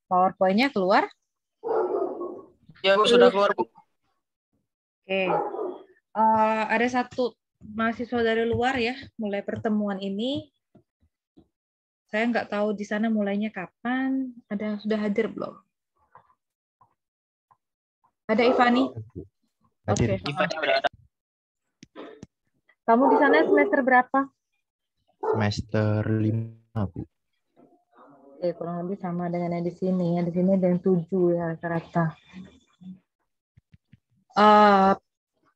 PowerPoint-nya keluar? Ya, Bu, sudah keluar, Bu. Oke. Ada satu mahasiswa dari luar ya, mulai pertemuan ini. Saya nggak tahu di sana mulainya kapan. Ada yang sudah hadir belum? Ada Ivani? Hadir. Oke. Ivannya udah ada. Kamu di sana semester berapa? Semester 5, Bu. Oke, kurang lebih sama dengan yang di sini. Yang di sini ada yang 7 ya rata-rata.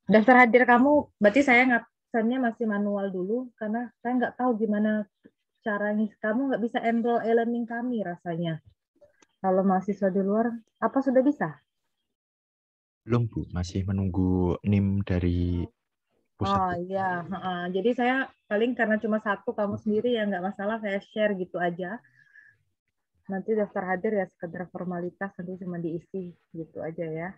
Daftar hadir kamu, berarti saya ngabsennya masih manual dulu, karena saya nggak tahu gimana caranya. Kamu nggak bisa enroll e-learning kami rasanya. Kalau mahasiswa di luar, apa sudah bisa? Belum, Bu. Masih menunggu NIM dari pusat. Oh iya, jadi saya paling karena cuma satu kamu sendiri ya nggak masalah, saya share gitu aja. Nanti daftar hadir ya sekedar formalitas, nanti cuma diisi gitu aja ya.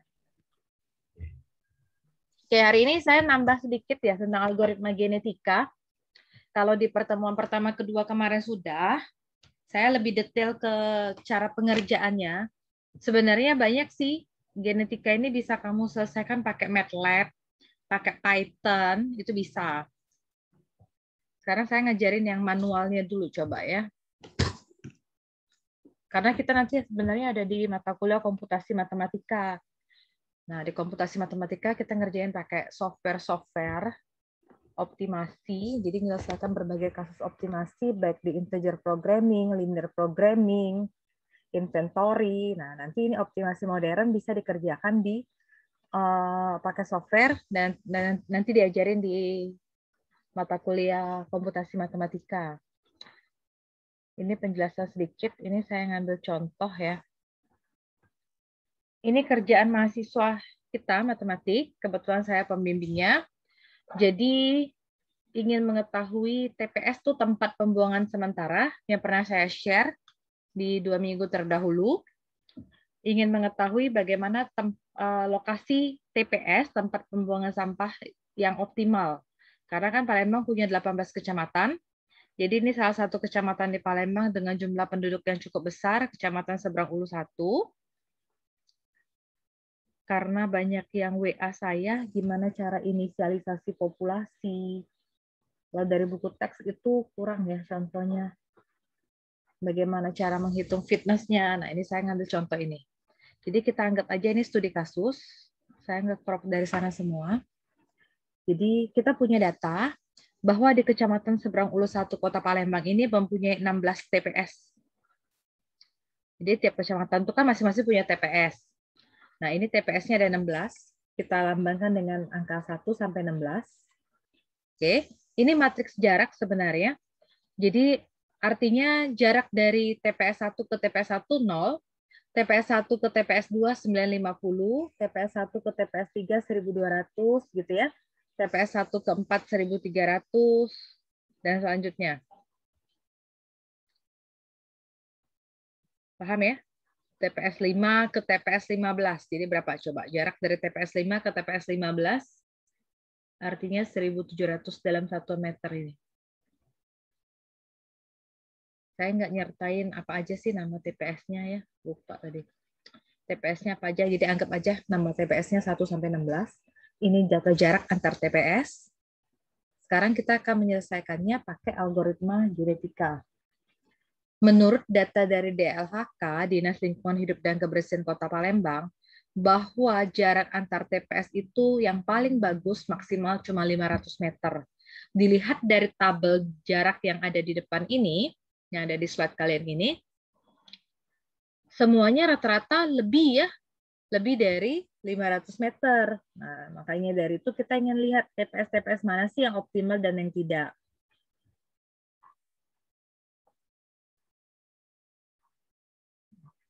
Oke, hari ini saya nambah sedikit ya tentang algoritma genetika. Kalau di pertemuan pertama kedua kemarin sudah, saya lebih detail ke cara pengerjaannya. Sebenarnya banyak sih genetika ini bisa kamu selesaikan pakai MATLAB, pakai Python, itu bisa. Sekarang saya ngajarin yang manualnya dulu coba ya. Karena kita nanti sebenarnya ada di mata kuliah komputasi matematika. Nah, di komputasi matematika kita ngerjain pakai software-software optimasi, jadi menyelesaikan berbagai kasus optimasi, baik di integer programming, linear programming, inventory. Nah, nanti ini optimasi modern bisa dikerjakan di pakai software dan nanti diajarin di mata kuliah komputasi matematika. Ini penjelasan sedikit, ini saya ngambil contoh ya. Ini kerjaan mahasiswa kita matematik, kebetulan saya pembimbingnya. Jadi ingin mengetahui TPS itu tempat pembuangan sementara yang pernah saya share di 2 minggu terdahulu. Ingin mengetahui bagaimana lokasi TPS, tempat pembuangan sampah yang optimal. Karena kan Palembang punya 18 kecamatan. Jadi ini salah satu kecamatan di Palembang dengan jumlah penduduk yang cukup besar, Kecamatan Seberang Ulu 1. Karena banyak yang WA saya, gimana cara inisialisasi populasi. Kalau dari buku teks itu kurang ya contohnya. Bagaimana cara menghitung fitnessnya. Nah, ini saya ngambil contoh ini. Jadi kita anggap aja ini studi kasus. Saya nge-crop dari sana semua. Jadi kita punya data bahwa di Kecamatan Seberang Ulu 1 Kota Palembang ini mempunyai 16 TPS. Jadi tiap kecamatan itu kan masing-masing punya TPS. Nah, ini TPS-nya ada 16. Kita lambangkan dengan angka 1 sampai 16. Oke, ini matriks jarak sebenarnya. Jadi artinya jarak dari TPS 1 ke TPS 1 0, TPS 1 ke TPS 2 950, TPS 1 ke TPS 3 1200 gitu ya. TPS 1 ke 4 1300 dan selanjutnya. Paham ya? TPS 5 ke TPS 15. Jadi berapa coba? Jarak dari TPS 5 ke TPS 15 artinya 1700 dalam 1 meter ini. Saya nggak nyertain apa aja sih nama TPS-nya ya. Lupa tadi. TPS-nya apa aja, jadi anggap aja nama TPS-nya 1 sampai 16. Ini data jarak antar TPS. Sekarang kita akan menyelesaikannya pakai algoritma genetika. Menurut data dari DLHK, Dinas Lingkungan Hidup dan Kebersihan Kota Palembang, bahwa jarak antar TPS itu yang paling bagus maksimal cuma 500 meter. Dilihat dari tabel jarak yang ada di depan ini, yang ada di slide kalian ini, semuanya rata-rata lebih ya, lebih dari 500 meter. Nah, makanya dari itu kita ingin lihat TPS-TPS mana sih yang optimal dan yang tidak.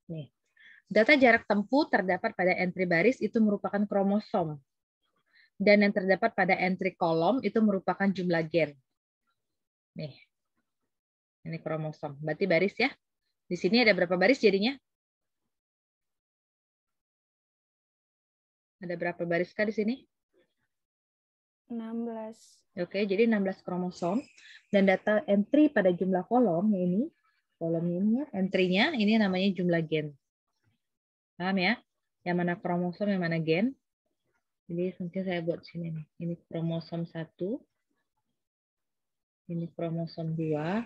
Nih, data jarak tempuh terdapat pada entry baris itu merupakan kromosom. Dan yang terdapat pada entry kolom itu merupakan jumlah gen. Nih, ini kromosom. Berarti baris ya. Di sini ada berapa baris jadinya? Ada berapa baris kah di sini? 16. Oke, jadi 16 kromosom. Dan data entry pada jumlah kolom ini kolom ini ya, entry-nya ini namanya jumlah gen. Paham ya? Yang mana kromosom, yang mana gen. Jadi mungkin saya buat sini nih. Ini kromosom 1. Ini kromosom 2.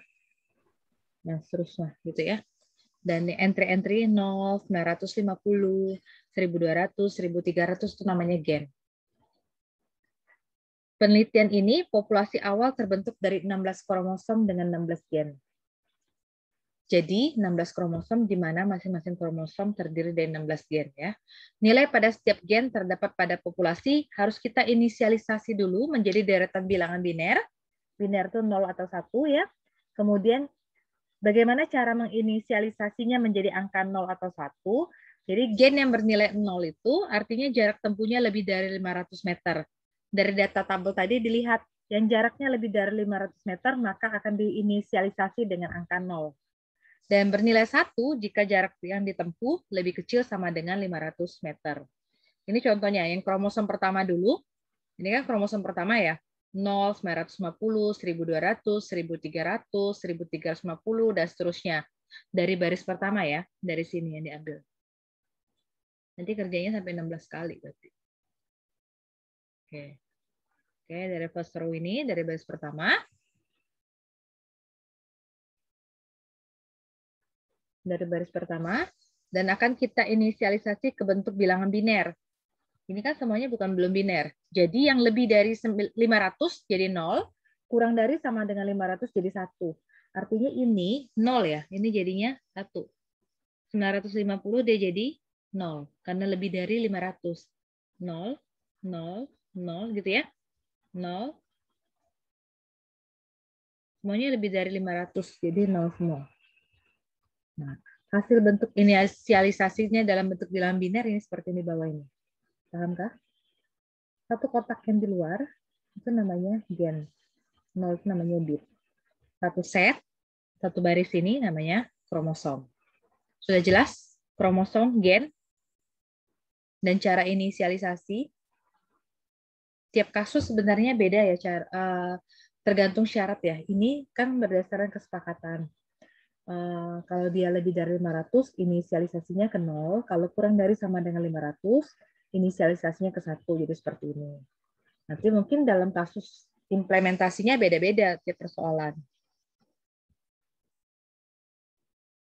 Nah, seterusnya gitu ya. Dan entry-entry 0, 950, 1200, 1300 itu namanya gen. Penelitian ini, populasi awal terbentuk dari 16 kromosom dengan 16 gen. Jadi 16 kromosom di mana masing-masing kromosom terdiri dari 16 gen ya. Nilai pada setiap gen terdapat pada populasi harus kita inisialisasi dulu menjadi deretan bilangan biner. Biner itu 0 atau 1 ya. Kemudian bagaimana cara menginisialisasinya menjadi angka 0 atau 1? Jadi gen yang bernilai 0 itu artinya jarak tempuhnya lebih dari 500 meter. Dari data tabel tadi dilihat yang jaraknya lebih dari 500 meter maka akan diinisialisasi dengan angka 0. Dan bernilai 1 jika jarak yang ditempuh lebih kecil sama dengan 500 meter. Ini contohnya, yang kromosom pertama dulu. Ini kan kromosom pertama ya. 0, 950, 1200, 1300, 1350, dan seterusnya. Dari baris pertama ya, dari sini yang diambil. Nanti kerjanya sampai 16 kali berarti. Oke. Oke, dari first row ini, dari baris pertama. Dari baris pertama, dan akan kita inisialisasi ke bentuk bilangan biner. Ini kan semuanya belum biner. Jadi yang lebih dari 500 jadi 0, kurang dari sama dengan 500 jadi 1. Artinya ini 0 ya, ini jadinya 1. 950 dia jadi 0, karena lebih dari 500. 0, 0, 0 gitu ya. 0. Semuanya lebih dari 500, jadi 0 semua. Nah, hasil bentuk inisialisasinya dalam bentuk bilangan biner ini seperti ini bawah ini. Pahamkah? Satu kotak yang di luar itu namanya gen. 0 itu namanya bit. Satu set, satu baris ini namanya kromosom. Sudah jelas? Kromosom, gen, dan cara inisialisasi. Tiap kasus sebenarnya beda ya, tergantung syarat ya. Ini kan berdasarkan kesepakatan. Kalau dia lebih dari 500, inisialisasinya ke 0. Kalau kurang dari sama dengan 500, inisialisasinya ke 1. Jadi seperti ini. Nanti mungkin dalam kasus implementasinya beda-beda tiap persoalan.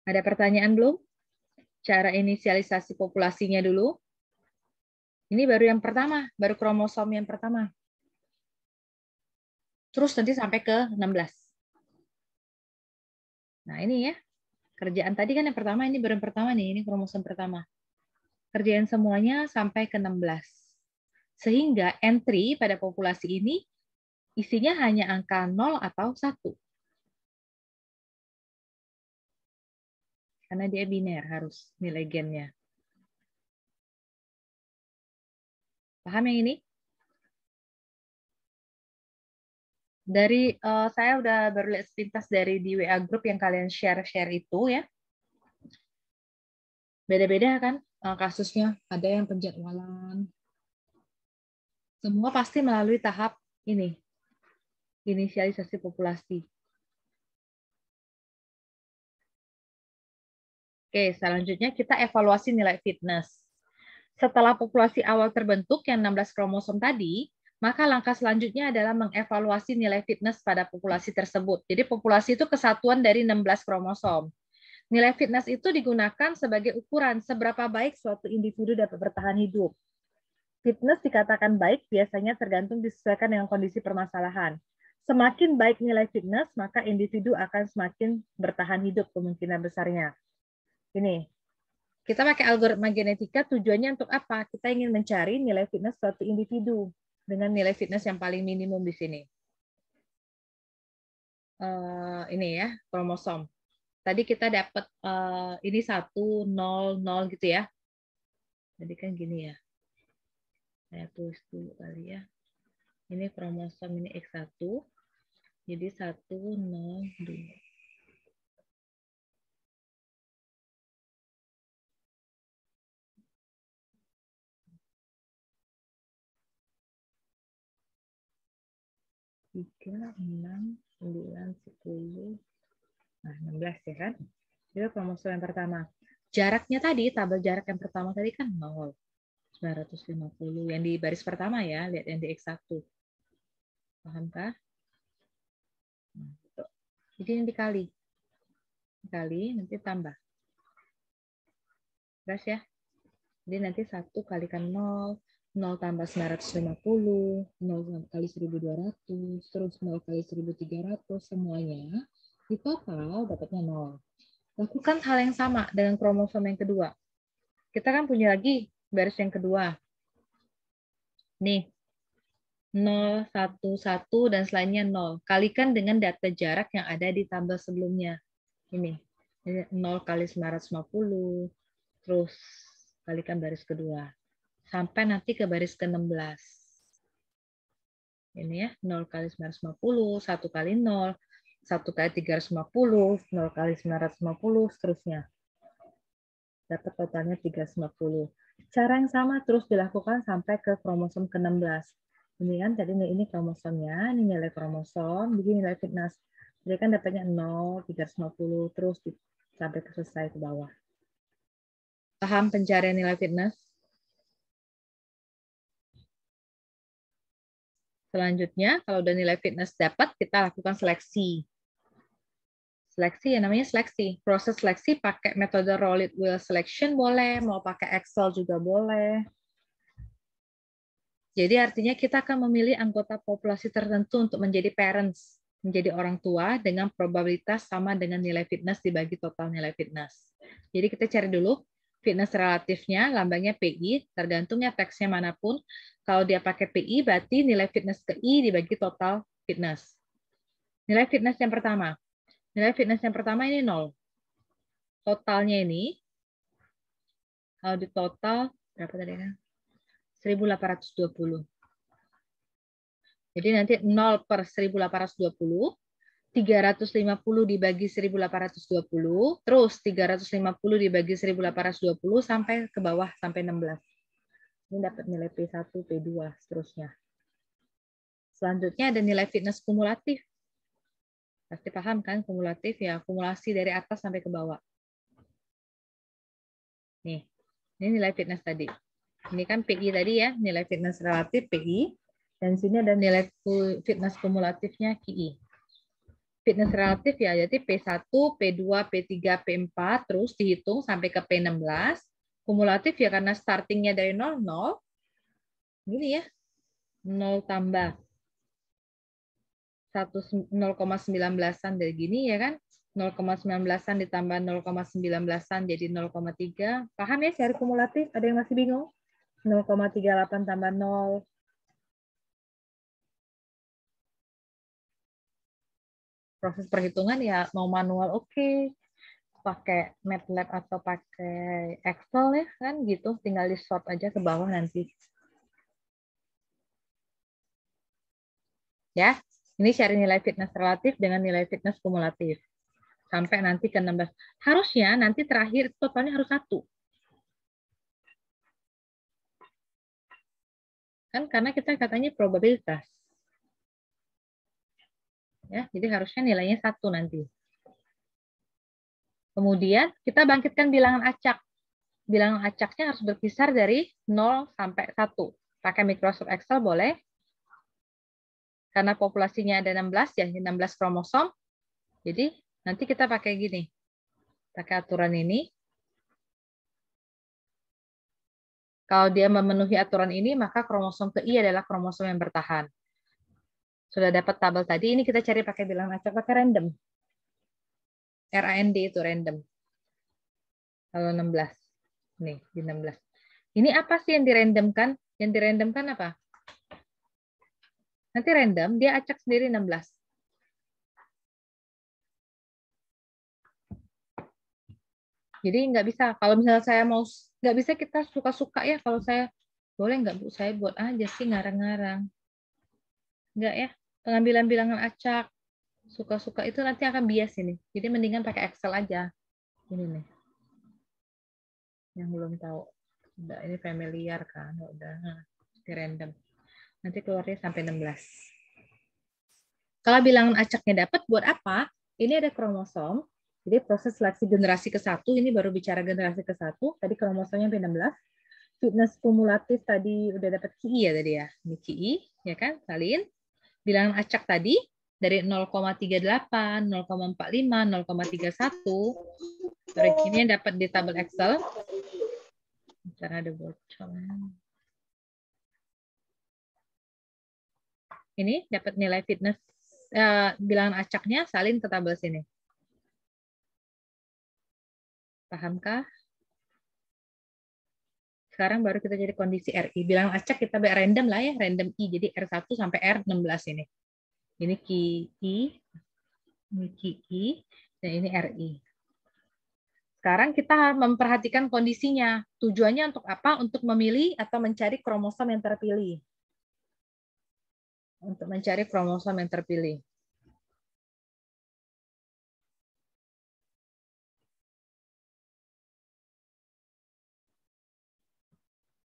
Ada pertanyaan belum? Cara inisialisasi populasinya dulu. Ini baru yang pertama, baru kromosom yang pertama. Terus nanti sampai ke 16. Nah ini ya, kerjaan tadi kan yang pertama, ini baru yang pertama nih, ini kromosom pertama. Kerjaan semuanya sampai ke 16. Sehingga entry pada populasi ini isinya hanya angka 0 atau 1. Karena dia biner harus nilai gennya. Paham yang ini? Dari saya udah baru lihat sepintas dari di WA group yang kalian share itu ya. Beda-beda kan kasusnya, ada yang penjadwalan. Semua pasti melalui tahap ini, inisialisasi populasi. Oke, selanjutnya kita evaluasi nilai fitness. Setelah populasi awal terbentuk yang 16 kromosom tadi, maka langkah selanjutnya adalah mengevaluasi nilai fitness pada populasi tersebut. Jadi populasi itu kesatuan dari 16 kromosom. Nilai fitness itu digunakan sebagai ukuran seberapa baik suatu individu dapat bertahan hidup. Fitness dikatakan baik biasanya tergantung disesuaikan dengan kondisi permasalahan. Semakin baik nilai fitness, maka individu akan semakin bertahan hidup kemungkinan besarnya. Ini, kita pakai algoritma genetika tujuannya untuk apa? Kita ingin mencari nilai fitness suatu individu dengan nilai fitness yang paling minimum di sini. Ini ya, kromosom. Tadi kita dapat ini 1, 0, 0 gitu ya. Jadi kan gini ya. Saya tulis dulu kali ya. Ini kromosom, ini X1. Jadi 1, 0, 2. Tiga, 6, 9, 10, Nah, 16 ya kan? Itu kromosom yang pertama. Jaraknya tadi, tabel jarak yang pertama tadi kan 0. 950. Yang di baris pertama ya, lihat yang di X1. Paham kah? Nah, gitu. Jadi yang dikali. Dikali, nanti tambah. Terus ya. Jadi nanti 1 kalikan 0, 0 tambah 950, 0 kali 1200, terus 0 kali 1300, semuanya di total dapatnya 0. Lakukan hal yang sama dengan kromosom yang kedua. Kita kan punya lagi baris yang kedua. Nih, 0, 1, 1, dan selainnya 0. Kalikan dengan data jarak yang ada di tabel sebelumnya. Ini 0 kali 950, terus kalikan baris kedua. Sampai nanti ke baris ke-16. Ini ya, 0 kali 950, 1 kali 0, 1 kali 350, 0 kali 950, seterusnya. Dapat totalnya 350. Cara yang sama terus dilakukan sampai ke kromosom ke-16. Ini kan tadi ini kromosomnya, ini nilai kromosom, jadi nilai fitness. Jadi kan dapatnya 0, 350, terus sampai ke selesai ke bawah. Paham pencarian nilai fitness? Selanjutnya, kalau udah nilai fitness dapat, kita lakukan seleksi. Seleksi ya namanya seleksi. Proses seleksi pakai metode Rolled Wheel Selection boleh, mau pakai Excel juga boleh. Jadi artinya kita akan memilih anggota populasi tertentu untuk menjadi parents, menjadi orang tua dengan probabilitas sama dengan nilai fitness dibagi total nilai fitness. Jadi kita cari dulu fitness relatifnya, lambangnya PI, tergantungnya teksnya manapun. Kalau dia pakai PI, berarti nilai fitness ke I dibagi total fitness. Nilai fitness yang pertama. Nilai fitness yang pertama ini 0. Totalnya ini, kalau di total, berapa tadi kan? 1820. Jadi nanti 0 per 1820, 350 dibagi 1820, terus 350 dibagi 1820 sampai ke bawah, sampai 16. Ini dapat nilai P1, P2, seterusnya. Selanjutnya ada nilai fitness kumulatif. Pasti paham kan kumulatif ya, akumulasi dari atas sampai ke bawah. Nih, ini nilai fitness tadi. Ini kan PI tadi ya, nilai fitness relatif PI. Dan sini ada nilai fitness kumulatifnya QI. Fitness relatif ya, jadi P1, P2, P3, P4, terus dihitung sampai ke P16. Kumulatif ya karena startingnya dari 0, 0. Gini ya, 0 tambah 0,19an dari gini ya kan. 0,19an ditambah 0,19an jadi 0,3. Paham ya cari kumulatif? Ada yang masih bingung? 0,38 tambah 0. Proses perhitungan ya mau manual oke. Pakai MATLAB atau pakai Excel ya kan gitu, tinggal di sort aja ke bawah nanti. Ya, ini cari nilai fitness relatif dengan nilai fitness kumulatif. Sampai nanti ke 16. Harusnya nanti terakhir totalnya harus 1. Kan karena kita katanya probabilitas. Ya, jadi harusnya nilainya 1 nanti. Kemudian kita bangkitkan bilangan acak. Bilangan acaknya harus berkisar dari 0 sampai 1. Pakai Microsoft Excel boleh. Karena populasinya ada 16 ya, 16 kromosom. Jadi nanti kita pakai gini. Pakai aturan ini. Kalau dia memenuhi aturan ini, maka kromosom ke I adalah kromosom yang bertahan. Sudah dapat tabel tadi, ini kita cari pakai bilangan acak, pakai random. RAND itu random. Kalau 16. Nih, di 16. Ini apa sih yang dirandomkan? Yang dirandomkan apa? Nanti random, dia acak sendiri 16. Jadi nggak bisa. Kalau misalnya saya mau, nggak bisa kita suka-suka ya. Kalau saya, boleh nggak Bu? Saya buat aja sih ngarang-ngarang. Nggak ya. Pengambilan bilangan acak. Suka-suka itu nanti akan bias ini. Jadi mendingan pakai Excel aja. Ini nih. Yang belum tahu. Udah, ini familiar kan. Udah. Di random. Nanti keluarnya sampai 16. Kalau bilangan acaknya dapat, buat apa? Ini ada kromosom. Jadi proses seleksi generasi ke-1, ini baru bicara generasi ke-1, tadi kromosomnya P16. Fitness kumulatif tadi udah dapat KI ya tadi ya. Ini KI, ya kan, salin. Bilangan acak tadi dari 0,38, 0,45, 0,31. Ini yang dapat di tabel Excel. Cara ada bocor. Ini dapat nilai fitness bilangan acaknya, salin ke tabel sini. Pahamkah? Sekarang baru kita jadi kondisi RI. Bilangan acak kita random lah ya, random I. Jadi R1 sampai R16 ini. Ini KI, ini KI, dan ini RI. Sekarang kita memperhatikan kondisinya. Tujuannya untuk apa? Untuk memilih atau mencari kromosom yang terpilih. Untuk mencari kromosom yang terpilih.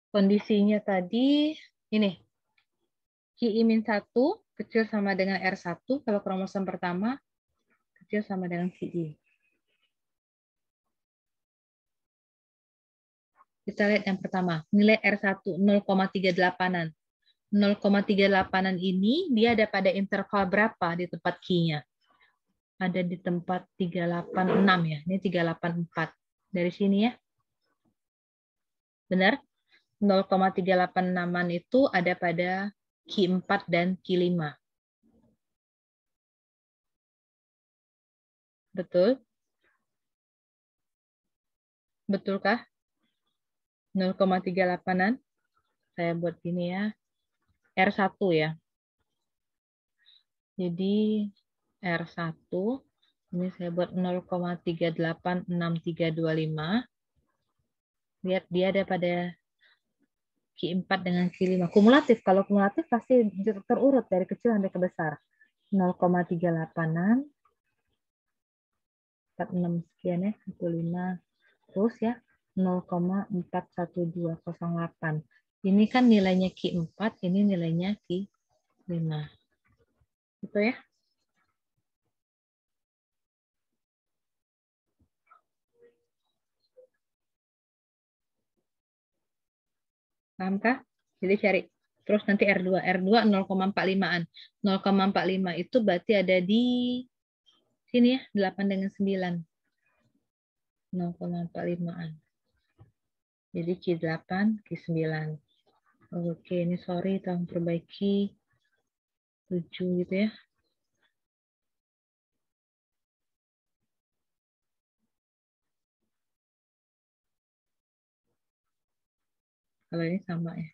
Kondisinya tadi ini. KI-1 kecil sama dengan R1 kalau kromosom pertama kecil sama dengan KI. Kita lihat yang pertama, nilai R1 0,38-an. 0,38-an ini dia ada pada interval berapa di tempat Q-nya? Ada di tempat 386 ya. Ini 384. Dari sini ya. Benar? 0,386-an itu ada pada Q4 dan Q5. Betul? Betulkah? 0,38-an. Saya buat gini ya. R1 ya. Jadi R1 ini saya buat 0,386325. Lihat dia ada pada Q4 dengan Q5. Kumulatif. Kalau kumulatif pasti terurut dari kecil sampai ke besar. 0,38-an. 46 sekian ya. 15. Terus ya. 0,41208. Ini kan nilainya Q4. Ini nilainya Q5. Gitu ya. Pahamkah? Jadi cari. Terus nanti R2. R2 0,45-an. 0,45 itu berarti ada di sini ya. 8 dengan 9. 0,45-an. Jadi Q8, Q9. Oke, ini sorry, tolong perbaiki. 7 gitu ya. Kalau ini sama ya.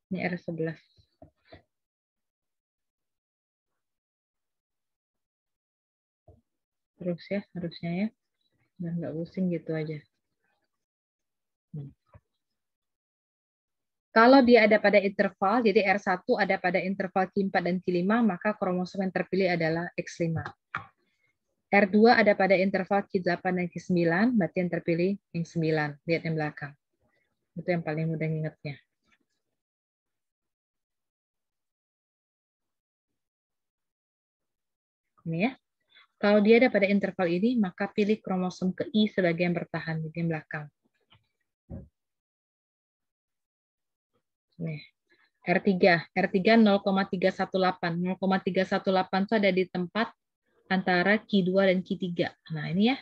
Ini R11. Terus ya, harusnya ya. Dan nggak pusing gitu aja. Kalau dia ada pada interval, jadi R1 ada pada interval Q4 dan Q5, maka kromosom yang terpilih adalah X5. R2 ada pada interval Q8 dan Q9, berarti yang terpilih yang 9. Lihat yang belakang. Itu yang paling mudah ingatnya. Ini ya. Kalau dia ada pada interval ini, maka pilih kromosom ke I sebagai yang bertahan di yang belakang. Nih. R3 0,318. 0,318 itu ada di tempat antara Q2 dan Q3. Nah, ini ya.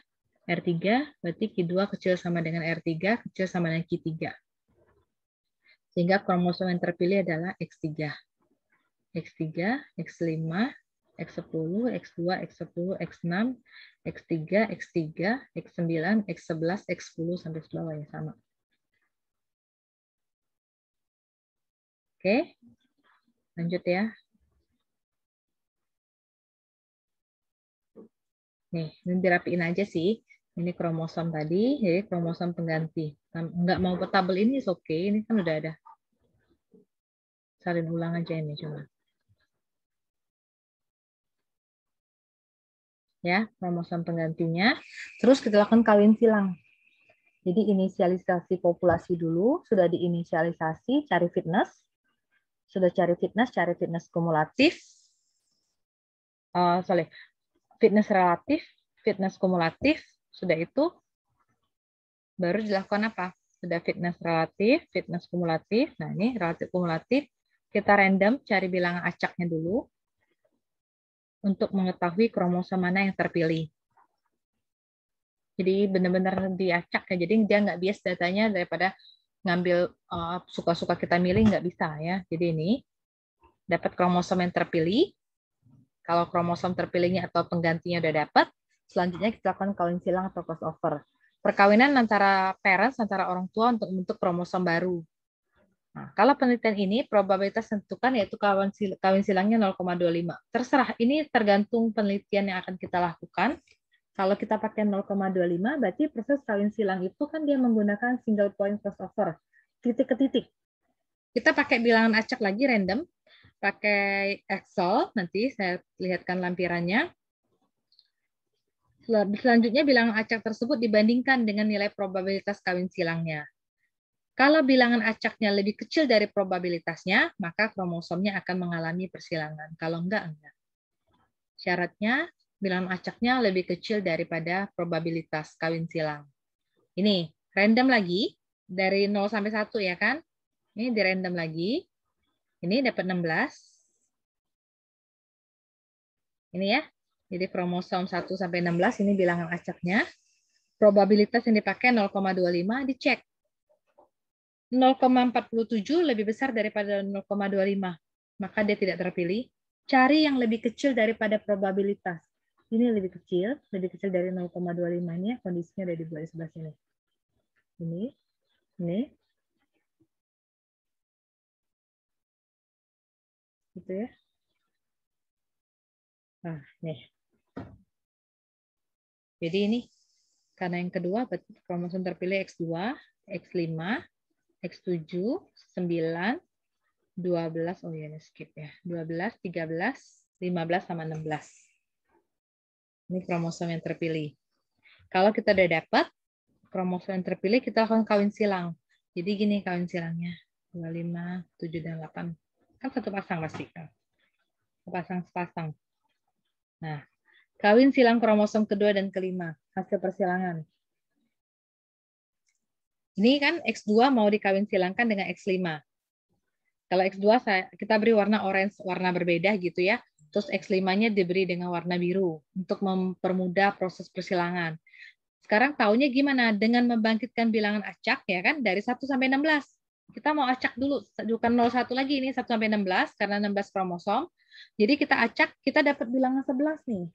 R3 berarti Q2 kecil sama dengan R3, kecil sama dengan Q3. Sehingga kromosom yang terpilih adalah X3. X3, X5, X10, X2, X10, X6, X3, X3, X9, X11, X10 sampai ke bawah ya sama. Oke, lanjut ya. Nih, ini dirapiin aja sih. Ini kromosom tadi, jadi kromosom pengganti. Nggak mau ke tabel ini, oke. Ini kan udah ada. Salin ulang aja ini cuma. Ya, kromosom penggantinya. Terus kita lakukan kawin silang. Jadi inisialisasi populasi dulu, sudah diinisialisasi, cari fitness. Sudah cari fitness kumulatif. Fitness relatif, fitness kumulatif. Sudah itu, baru dilakukan apa? Sudah fitness relatif, fitness kumulatif. Nah, ini relatif kumulatif. Kita random cari bilangan acaknya dulu untuk mengetahui kromosom mana yang terpilih. Jadi benar-benar diacak ya. Jadi dia nggak bias datanya daripada ngambil suka-suka kita milih, nggak bisa ya. Jadi ini dapat kromosom yang terpilih. Kalau kromosom terpilihnya atau penggantinya udah dapat, selanjutnya kita lakukan kawin silang atau crossover. Perkawinan antara parents, antara orang tua untuk membentuk kromosom baru. Nah, kalau penelitian ini probabilitas tentukan yaitu kawin silangnya 0,25. Terserah, ini tergantung penelitian yang akan kita lakukan. Kalau kita pakai 0,25, berarti proses kawin silang itu kan dia menggunakan single point crossover, titik ke titik. Kita pakai bilangan acak lagi random, pakai Excel, nanti saya lihatkan lampirannya. Selanjutnya bilangan acak tersebut dibandingkan dengan nilai probabilitas kawin silangnya. Kalau bilangan acaknya lebih kecil dari probabilitasnya, maka kromosomnya akan mengalami persilangan. Kalau enggak. Syaratnya, bilangan acaknya lebih kecil daripada probabilitas kawin silang. Ini, random lagi, dari 0 sampai 1 ya kan? Ini di random lagi. Ini dapat 16. Ini ya. Jadi kromosom 1 sampai 16 ini bilangan acaknya. Probabilitas yang dipakai 0,25 dicek. 0,47 lebih besar daripada 0,25. Maka dia tidak terpilih. Cari yang lebih kecil daripada probabilitas. Ini lebih kecil dari 0,25 ini ya, kondisinya ada dibuat di sebelah sini. Ini. Gitu ya. Nah, nih. Jadi ini karena yang kedua berarti kromosom terpilih X2, X5, X7, 9, 12, oh ya ini skip ya. 12, 13, 15 sama 16. Ini kromosom yang terpilih. Kalau kita udah dapat kromosom yang terpilih, kita lakukan kawin silang. Jadi gini kawin silangnya. 25, 7, dan 8. Kan satu pasang pasti kan. Sepasang. Nah, kawin silang kromosom kedua dan kelima. Hasil persilangan. Ini kan X2 mau dikawin silangkan dengan X5. Kalau X2 kita beri warna orange, warna berbeda gitu ya. Terus X5-nya diberi dengan warna biru untuk mempermudah proses persilangan. Sekarang taunya gimana? Dengan membangkitkan bilangan acak ya kan dari 1 sampai 16. Kita mau acak dulu, bukan 01 lagi ini 1 sampai 16 karena 16 kromosom. Jadi kita acak, kita dapat bilangan 11 nih.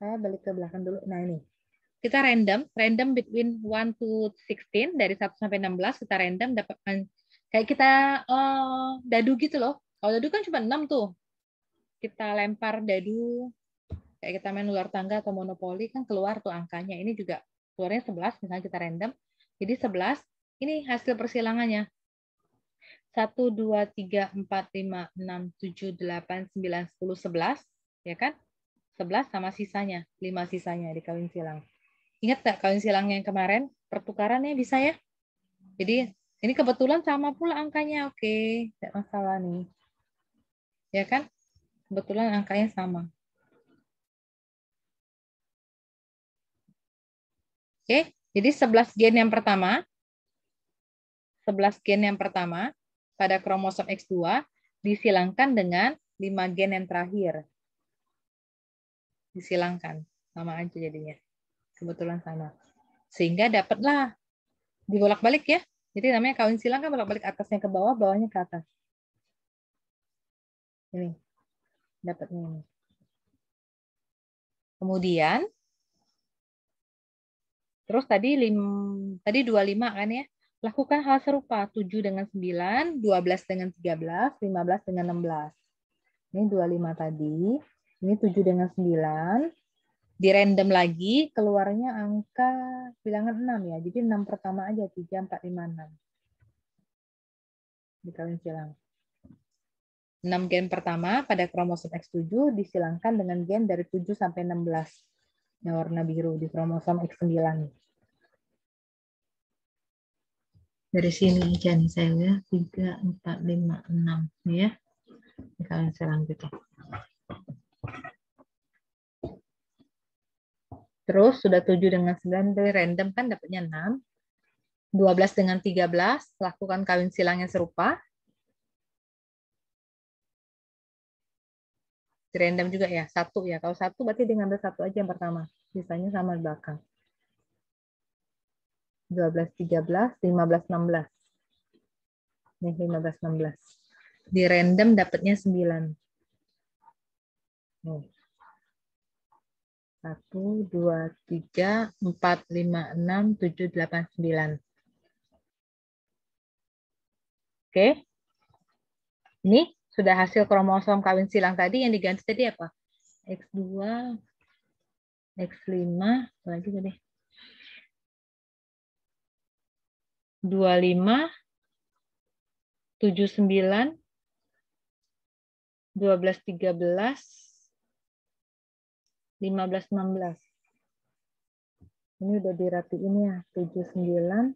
Saya balik ke belakang dulu. Nah ini. Kita random between 1 to 16 dari 1 sampai 16 kita random dapat kayak kita dadu gitu loh. Kalau dadu kan cuma 6 tuh. Kita lempar dadu kayak kita main ular tangga atau monopoli kan keluar tuh angkanya. Ini juga keluarnya 11 misalnya kita random. Jadi 11 ini hasil persilangannya. 1 2 3 4 5 6 7 8 9 10 11 ya kan? 11 sama sisanya, 5 sisanya dikawin silang. Ingat nggak kawin silang yang kemarin? Pertukarannya bisa ya? Jadi ini kebetulan sama pula angkanya. Oke, tidak masalah nih. Ya kan? Kebetulan angkanya sama. Oke, jadi 11 gen yang pertama. 11 gen yang pertama pada kromosom X2 disilangkan dengan 5 gen yang terakhir. Disilangkan. Sama aja jadinya. Kebetulan sama. Sehingga dapatlah dibolak-balik ya. Jadi namanya kawin silang kan bolak-balik atasnya ke bawah, bawahnya ke atas. Ini. Dapatnya ini. Kemudian terus tadi 25 kan ya. Lakukan hal serupa, 7 dengan 9, 12 dengan 13, 15 dengan 16. Ini 25 tadi, ini 7 dengan 9. Di random lagi, keluarnya angka bilangan 6 ya. Jadi 6 pertama aja, 3, 4, 5, 6. Dikawin silang. 6 gen pertama pada kromosom X7 disilangkan dengan gen dari 7 sampai 16. Yang warna biru di kromosom X9. Dari sini aja nih saya ya. 3, 4, 5, 6. Nih ya. Ini kalian serang gitu. Terus sudah 7 dengan 9 dari random kan dapatnya 6. 12 dengan 13, lakukan kawin silang yang serupa. Di random juga ya, 1 ya. Kalau 1 berarti diambil 1 aja yang pertama. Sisanya sama di belakang. 12, 13, 15, 16. Nih 15, 16. Di random dapatnya 9. Nih. 1, 2, 3, 4, 5, 6, 7, 8, 9. Oke. Ini sudah hasil kromosom kawin silang tadi. Yang diganti tadi apa? X2, X5, apa lagi tadi? 25, 79, 12, 13, 15, 16. Ini udah dirapiin ya. 79,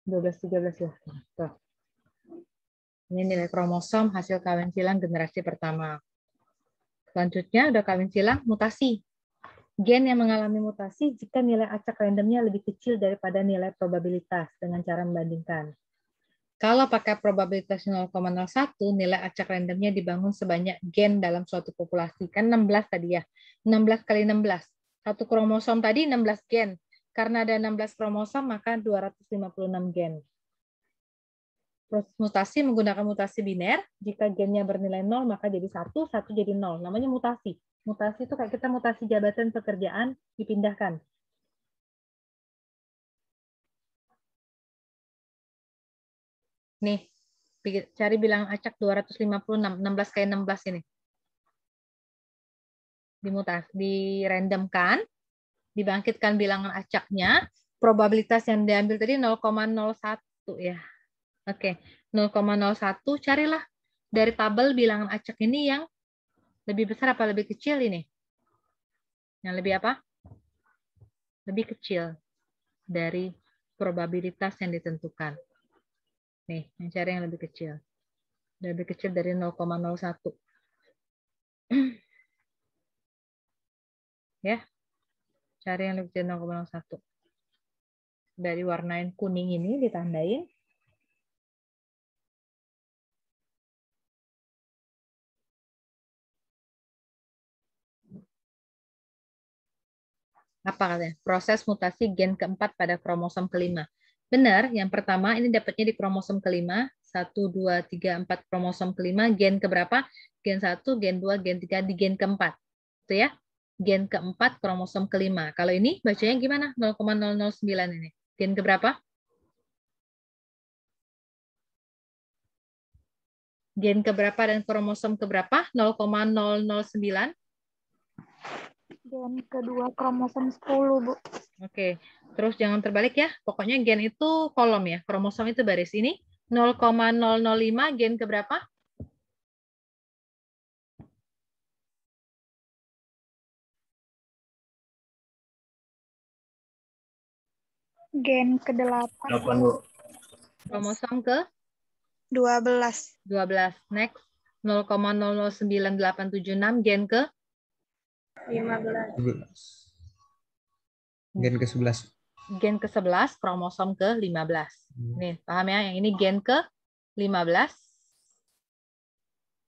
12, 13 ya. Tuh. Ini nilai kromosom hasil kawin silang generasi pertama. Selanjutnya udah kawin silang mutasi. Gen yang mengalami mutasi jika nilai acak randomnya lebih kecil daripada nilai probabilitas dengan cara membandingkan. Kalau pakai probabilitas 0,01, nilai acak randomnya dibangun sebanyak gen dalam suatu populasi. Kan 16 tadi ya. 16 kali 16. Satu kromosom tadi 16 gen. Karena ada 16 kromosom, maka 256 gen. Proses mutasi menggunakan mutasi biner. Jika gennya bernilai 0, maka jadi 1, 1 jadi 0. Namanya mutasi. Mutasi itu kayak kita mutasi jabatan pekerjaan dipindahkan. Nih, cari bilangan acak 256, 16 kali 16 ini. Dimutasi, dirandomkan, dibangkitkan bilangan acaknya, probabilitas yang diambil tadi 0,01 ya. Oke, 0,01 carilah dari tabel bilangan acak ini yang lebih besar apa lebih kecil ini? Yang lebih apa? Lebih kecil dari probabilitas yang ditentukan. Nih, yang cari yang lebih kecil. Lebih kecil dari 0,01. Ya, cari yang lebih kecil 0,01. Dari warnain kuning ini ditandain. Apa katanya? Proses mutasi gen keempat pada kromosom kelima. Benar, yang pertama ini dapatnya di kromosom kelima. 1, 2, 3, 4 kromosom kelima. Gen keberapa? Gen 1, gen 2, gen 3, di gen keempat. Itu ya. Gen keempat kromosom kelima. Kalau ini bacanya gimana? 0,009 ini. Gen keberapa? Gen keberapa dan kromosom keberapa? 0,009. Gen kedua kromosom 10, Bu. Oke, terus jangan terbalik ya. Pokoknya gen itu kolom ya, kromosom itu baris. Ini 0,005 gen keberapa? Gen ke-8. Kromosom ke 12. 12. Next, 0,009876 gen ke 15. Gen ke-11. Gen ke-11, kromosom ke-15. Nih, paham ya? Yang ini gen ke-15,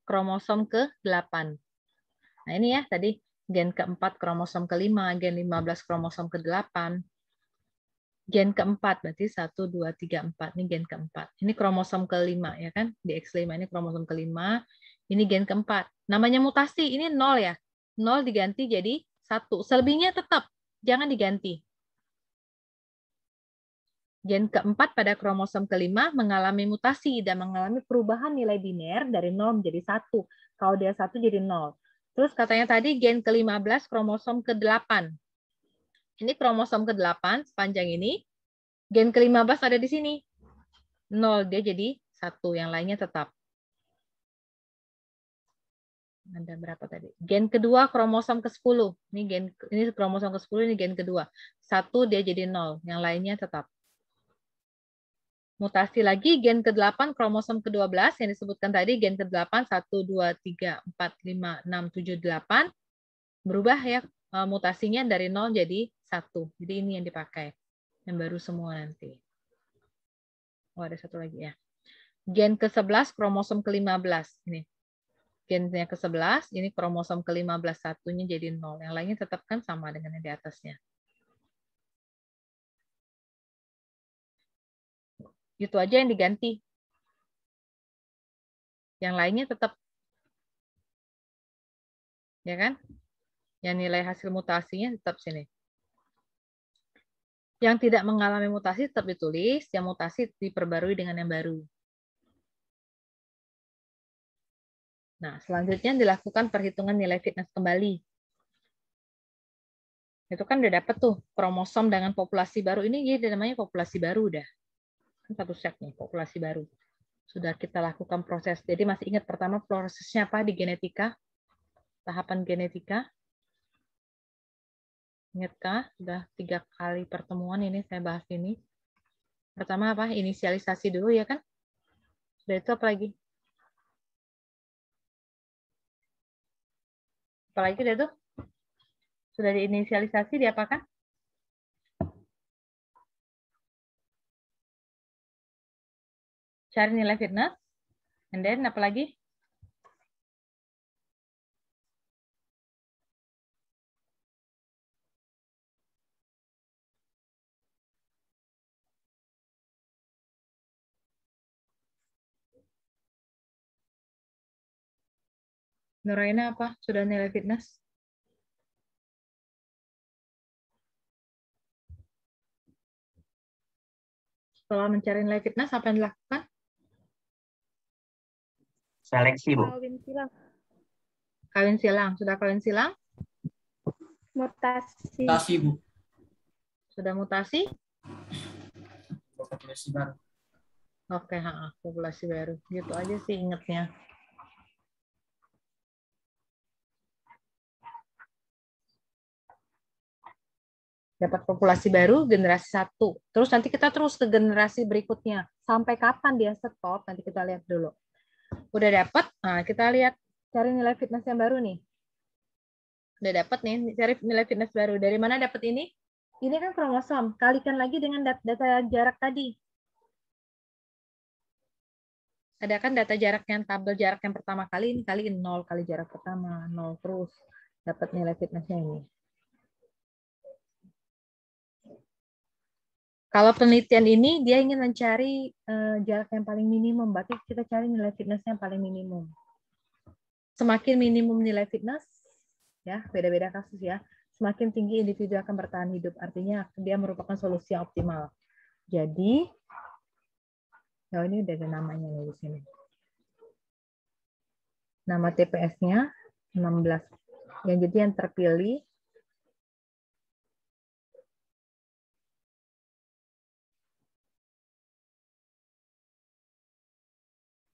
kromosom ke-8. Nah, ini ya tadi gen ke-4 kromosom ke-5, gen 15 kromosom ke-8. Gen ke-4 berarti 1 2 3 4. Ini gen ke-4. Ini kromosom ke-5 ya kan? Di X5 ini kromosom ke-5. Ini gen ke-4. Namanya mutasi, ini 0 ya. 0 diganti jadi 1. Selebihnya tetap jangan diganti. Gen keempat pada kromosom kelima mengalami mutasi dan mengalami perubahan nilai biner dari 0 menjadi 1. Kalau dia 1 jadi 0. Terus katanya tadi gen ke-15 kromosom ke-8. Ini kromosom ke-8 sepanjang ini. Gen ke-15 ada di sini. 0, dia jadi 1. Yang lainnya tetap. Ada berapa tadi? Gen kedua kromosom ke-10. Ini kromosom ke-10, ini gen kedua. 1 dia jadi 0, yang lainnya tetap. Mutasi lagi gen ke-8 kromosom ke-12 yang disebutkan tadi gen ke-8 1 2 3 4 5 6 7 8 berubah ya mutasinya dari 0 jadi 1. Jadi ini yang dipakai. Yang baru semua nanti. Oh, ada satu lagi ya. Gen ke-11 kromosom ke-15 ini. Gennya ke-11, ini kromosom ke-15 satunya jadi 0. Yang lainnya tetap kan sama dengan yang di atasnya. Itu aja yang diganti. Yang lainnya tetap. Ya kan? Yang nilai hasil mutasinya tetap sini. Yang tidak mengalami mutasi tetap ditulis, yang mutasi diperbarui dengan yang baru. Nah, selanjutnya dilakukan perhitungan nilai fitness kembali. Itu kan udah dapet tuh kromosom dengan populasi baru. Ini jadi namanya populasi baru udah. Satu set nih, populasi baru. Sudah kita lakukan proses. Jadi masih ingat pertama prosesnya apa di genetika? Tahapan genetika. Ingatkah? Sudah 3 kali pertemuan ini saya bahas ini. Pertama apa? Inisialisasi dulu ya kan? Sudah itu apa lagi? Apalagi udah tuh? Sudah diinisialisasi diapakan? Cari nilai fitness. And then apa lagi? Nuraina apa? Sudah nilai fitness? Setelah mencari nilai fitness, apa yang dilakukan? Seleksi, Bu. Kawin silang. Kawin silang. Sudah kawin silang? Mutasi. Mutasi, Bu. Sudah mutasi? Populasi baru. Oke, populasi baru. Gitu aja sih ingetnya. Dapat populasi baru, generasi 1. Terus nanti kita terus ke generasi berikutnya. Sampai kapan dia stop, nanti kita lihat dulu. Udah dapat, nah kita lihat cari nilai fitness yang baru nih. Udah dapat nih, cari nilai fitness baru. Dari mana dapat ini? Ini kan kromosom. Kalikan lagi dengan data jarak tadi. Ada kan data jarak yang tabel jarak yang pertama kali, ini kaliin 0 kali jarak pertama. 0 terus. Dapat nilai fitnessnya ini. Kalau penelitian ini dia ingin mencari jarak yang paling minimum, berarti kita cari nilai fitness yang paling minimum. Semakin minimum nilai fitness, ya beda-beda kasus ya, semakin tinggi individu akan bertahan hidup. Artinya dia merupakan solusi yang optimal. Jadi, oh ini udah ada namanya nih di sini. Nama TPS-nya 16. Jadi yang terpilih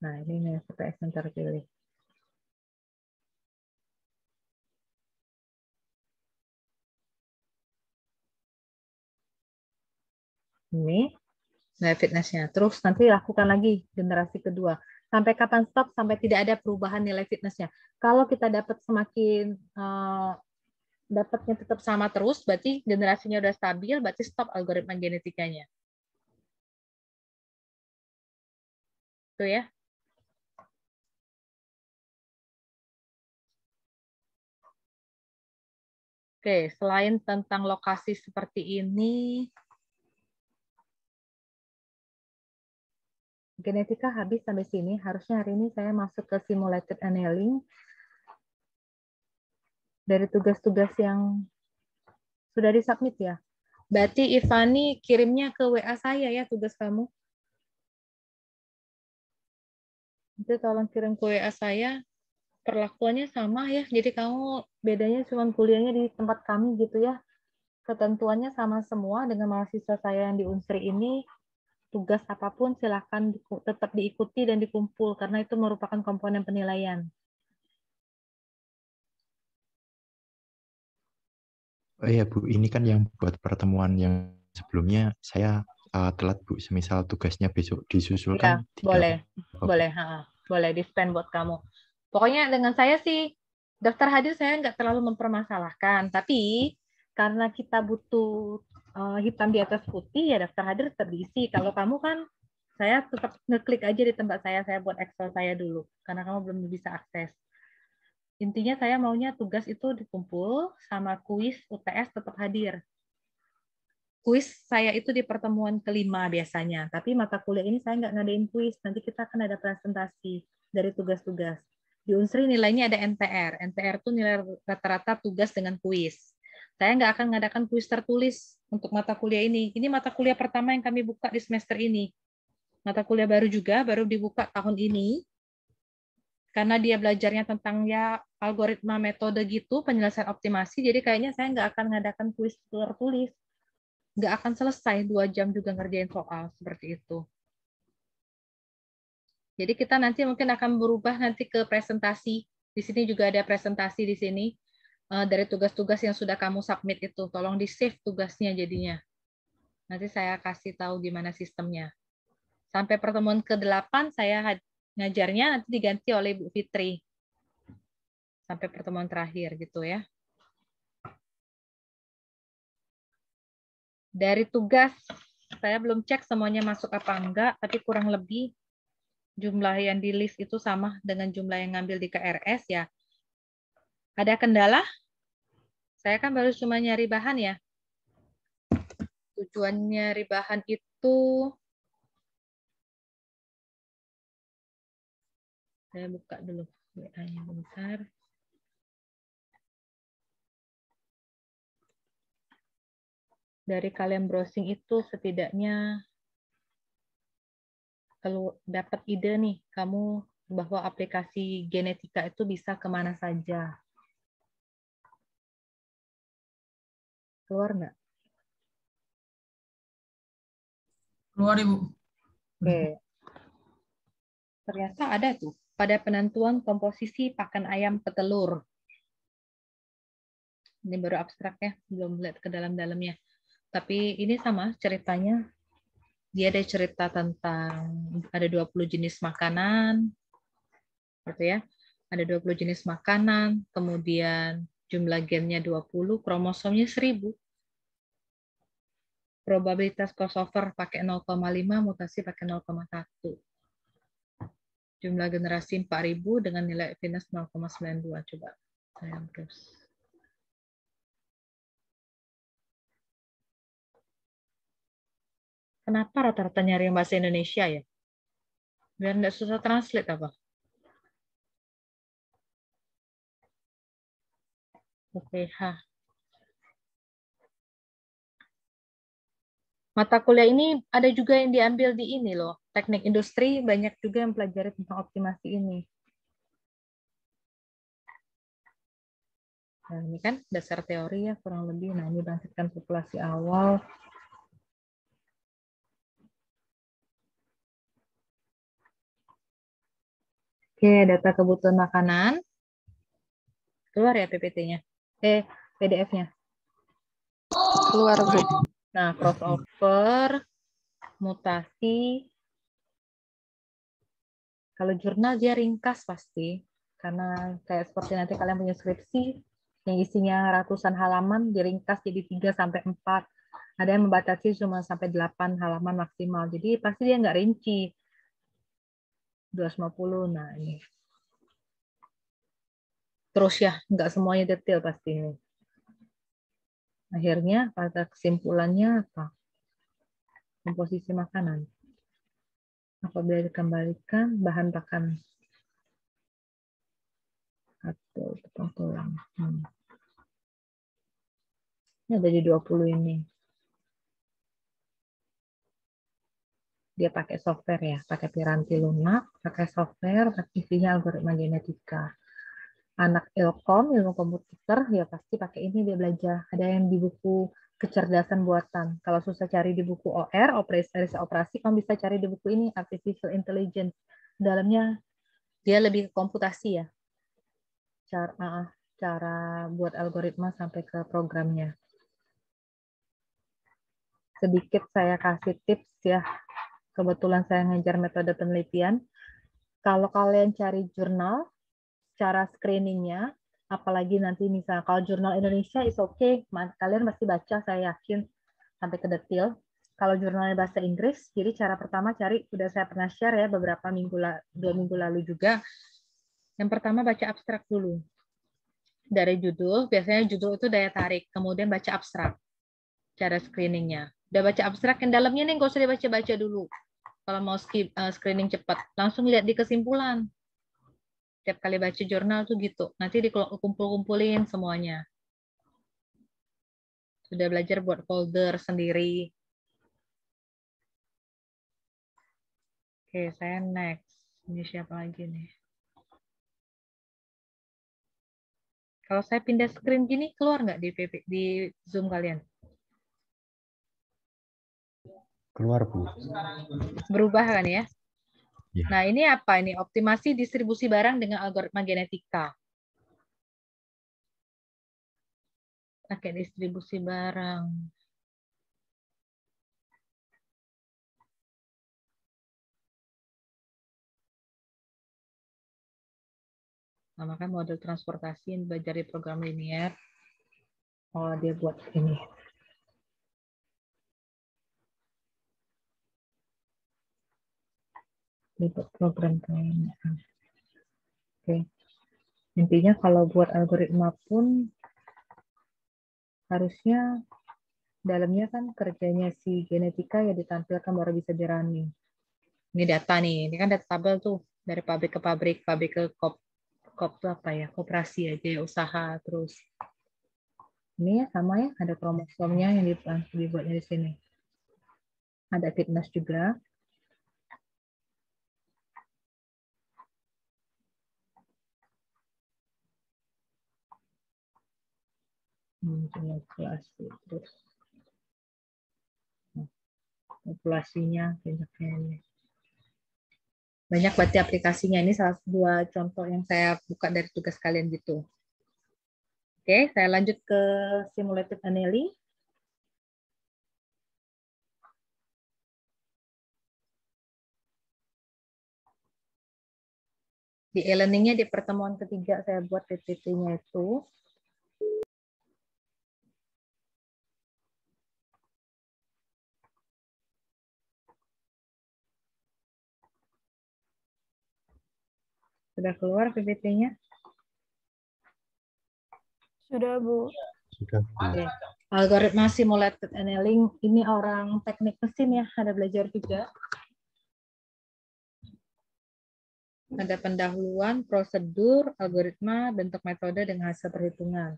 nah, ini TPS yang terpilih. Ini nilai fitness-nya. Terus nanti lakukan lagi generasi kedua. Sampai kapan stop? Sampai tidak ada perubahan nilai fitness-nya. Kalau kita dapat semakin dapatnya tetap sama terus, berarti generasinya udah stabil, berarti stop algoritma genetikanya. Tuh ya. Oke, selain tentang lokasi seperti ini, genetika habis sampai sini. Harusnya hari ini saya masuk ke simulated annealing. Dari tugas-tugas yang sudah disubmit ya. Berarti Ivani kirimnya ke WA saya ya tugas kamu. Nanti tolong kirim ke WA saya. Perlakuannya sama ya. Jadi kamu bedanya cuma kuliahnya di tempat kami gitu ya. Ketentuannya sama semua dengan mahasiswa saya yang di Unsri ini. Tugas apapun silakan tetap diikuti dan dikumpul karena itu merupakan komponen penilaian. Oh iya Bu, ini kan yang buat pertemuan yang sebelumnya saya telat Bu. Semisal tugasnya besok Ya, disusulkan tidak boleh. apa-apa Bu. Boleh, boleh di-spend buat kamu. Pokoknya dengan saya sih, daftar hadir saya nggak terlalu mempermasalahkan. Tapi karena kita butuh hitam di atas putih, ya daftar hadir tetap diisi. Kalau kamu kan, saya tetap ngeklik aja di tempat saya buat Excel saya dulu. Karena kamu belum bisa akses. Intinya saya maunya tugas itu dikumpul sama kuis UTS tetap hadir. Kuis saya itu di pertemuan kelima biasanya, tapi mata kuliah ini saya nggak ngadain kuis. Nanti kita akan ada presentasi dari tugas-tugas. Di Unsri nilainya ada NTR. NTR itu nilai rata-rata tugas dengan kuis. Saya nggak akan mengadakan kuis tertulis untuk mata kuliah ini. Ini mata kuliah pertama yang kami buka di semester ini. Mata kuliah baru juga, baru dibuka tahun ini. Karena dia belajarnya tentang ya algoritma metode gitu, penyelesaian optimasi, jadi kayaknya saya nggak akan mengadakan kuis tertulis. Nggak akan selesai 2 jam juga ngerjain soal seperti itu. Jadi kita nanti mungkin akan berubah nanti ke presentasi. Di sini juga ada presentasi di sini dari tugas-tugas yang sudah kamu submit itu. Tolong di save tugasnya jadinya. Nanti saya kasih tahu gimana sistemnya. Sampai pertemuan ke-8 saya ngajarnya nanti diganti oleh Bu Fitri. Sampai pertemuan terakhir gitu ya. Dari tugas, saya belum cek semuanya masuk apa enggak, tapi kurang lebih jumlah yang di list itu sama dengan jumlah yang ngambil di KRS ya. Ada kendala? Saya kan baru cuma nyari bahan ya. Tujuan nyari bahan itu, saya buka dulu WA-nya bentar. Dari kalian browsing itu setidaknya kalau dapat ide nih, kamu bahwa aplikasi genetika itu bisa kemana saja. Keluar nggak? Keluar Ibu. Oke. Ternyata ada tuh. Pada penentuan komposisi pakan ayam petelur. Ini baru abstrak ya, belum lihat ke dalam-dalamnya. Tapi ini sama ceritanya. Dia ada cerita tentang ada 20 jenis makanan. Gitu ya. Ada 20 jenis makanan, kemudian jumlah gennya 20, kromosomnya 1000. Probabilitas crossover pakai 0,5, mutasi pakai 0,1. Jumlah generasi 4000 dengan nilai Venus 0,92. Coba saya terus. Kenapa rata-rata nyari yang bahasa Indonesia ya? Biar nggak susah translate apa? UPH. Mata kuliah ini ada juga yang diambil di ini loh. Teknik industri banyak juga yang pelajari tentang optimasi ini. Nah, ini kan dasar teori ya kurang lebih. Nah, ini bangkitkan populasi awal. Oke, data kebutuhan makanan. Keluar ya PPT-nya. PDF-nya. Keluar, Bu. Nah, crossover, mutasi. Kalau jurnal dia ringkas pasti. Karena kayak seperti nanti kalian punya skripsi, yang isinya ratusan halaman, diringkas jadi 3-4. Ada yang membatasi cuma sampai 8 halaman maksimal. Jadi pasti dia nggak rinci. 250, nah ini. Terus ya, nggak semuanya detail pasti ini. Akhirnya pada kesimpulannya apa? Komposisi makanan. Apabila dikembalikan bahan pakan atau tepung tulang. Ini ada di 20 ini. Dia pakai software ya, pakai Piranti Lunak, pakai software, isinya algoritma genetika. Anak ilkom, ilmu komputer, ya pasti pakai ini dia belajar. Ada yang di buku kecerdasan buatan. Kalau susah cari di buku OR, operasi, kamu bisa cari di buku ini, Artificial Intelligence. Dalamnya dia lebih ke komputasi ya. Cara buat algoritma sampai ke programnya. sedikit saya kasih tips ya. Kebetulan saya ngajar metode penelitian. Kalau kalian cari jurnal, cara screeningnya, apalagi nanti misalnya kalau jurnal Indonesia is okay, kalian pasti baca, saya yakin sampai ke detail. Kalau jurnalnya bahasa Inggris, jadi cara pertama cari, udah saya pernah share ya beberapa minggu, 2 minggu lalu juga. Yang pertama baca abstrak dulu. Dari judul, biasanya judul itu daya tarik, kemudian baca abstrak, cara screeningnya. Udah baca abstrak, yang dalamnya nih nggak usah dibaca-baca dulu. Kalau mau screening cepat, langsung lihat di kesimpulan. Tiap kali baca jurnal tuh gitu, nanti dikumpul-kumpulin semuanya. Sudah belajar buat folder sendiri. Oke, saya next. Ini siapa lagi nih? Kalau saya pindah screen gini, keluar nggak di Zoom kalian? Keluar, Bu. Berubah kan ya? Ya. Nah, ini apa ini? Optimasi distribusi barang dengan algoritma genetika. Pakai distribusi barang. Namakan model transportasi yang belajar di program linear. Oh, dia buat ini. Dia buat program kayaknya. Oke. Intinya kalau buat algoritma pun harusnya dalamnya kan kerjanya si genetika ya ditampilkan baru bisa dirunning. Ini data nih, ini kan data tabel tuh dari pabrik ke pabrik ke apa ya, koperasi aja ya, usaha terus. Ini ya sama ya, ada kromosomnya yang dibuatnya di sini. Ada fitness juga. Populasi terus. Populasinya banyaknya ini. Banyak berarti aplikasinya. Ini salah dua contoh yang saya buka dari tugas kalian gitu. Oke, saya lanjut ke simulated annealing. Di e-learningnya di pertemuan ketiga saya buat PPT-nya itu. Sudah keluar PPT-nya? Sudah, Bu. Sudah, Bu. Oke. Algoritma simulated annealing, ini orang teknik mesin ya, ada belajar juga. Ada pendahuluan, prosedur, algoritma, bentuk metode, dengan hasil perhitungan.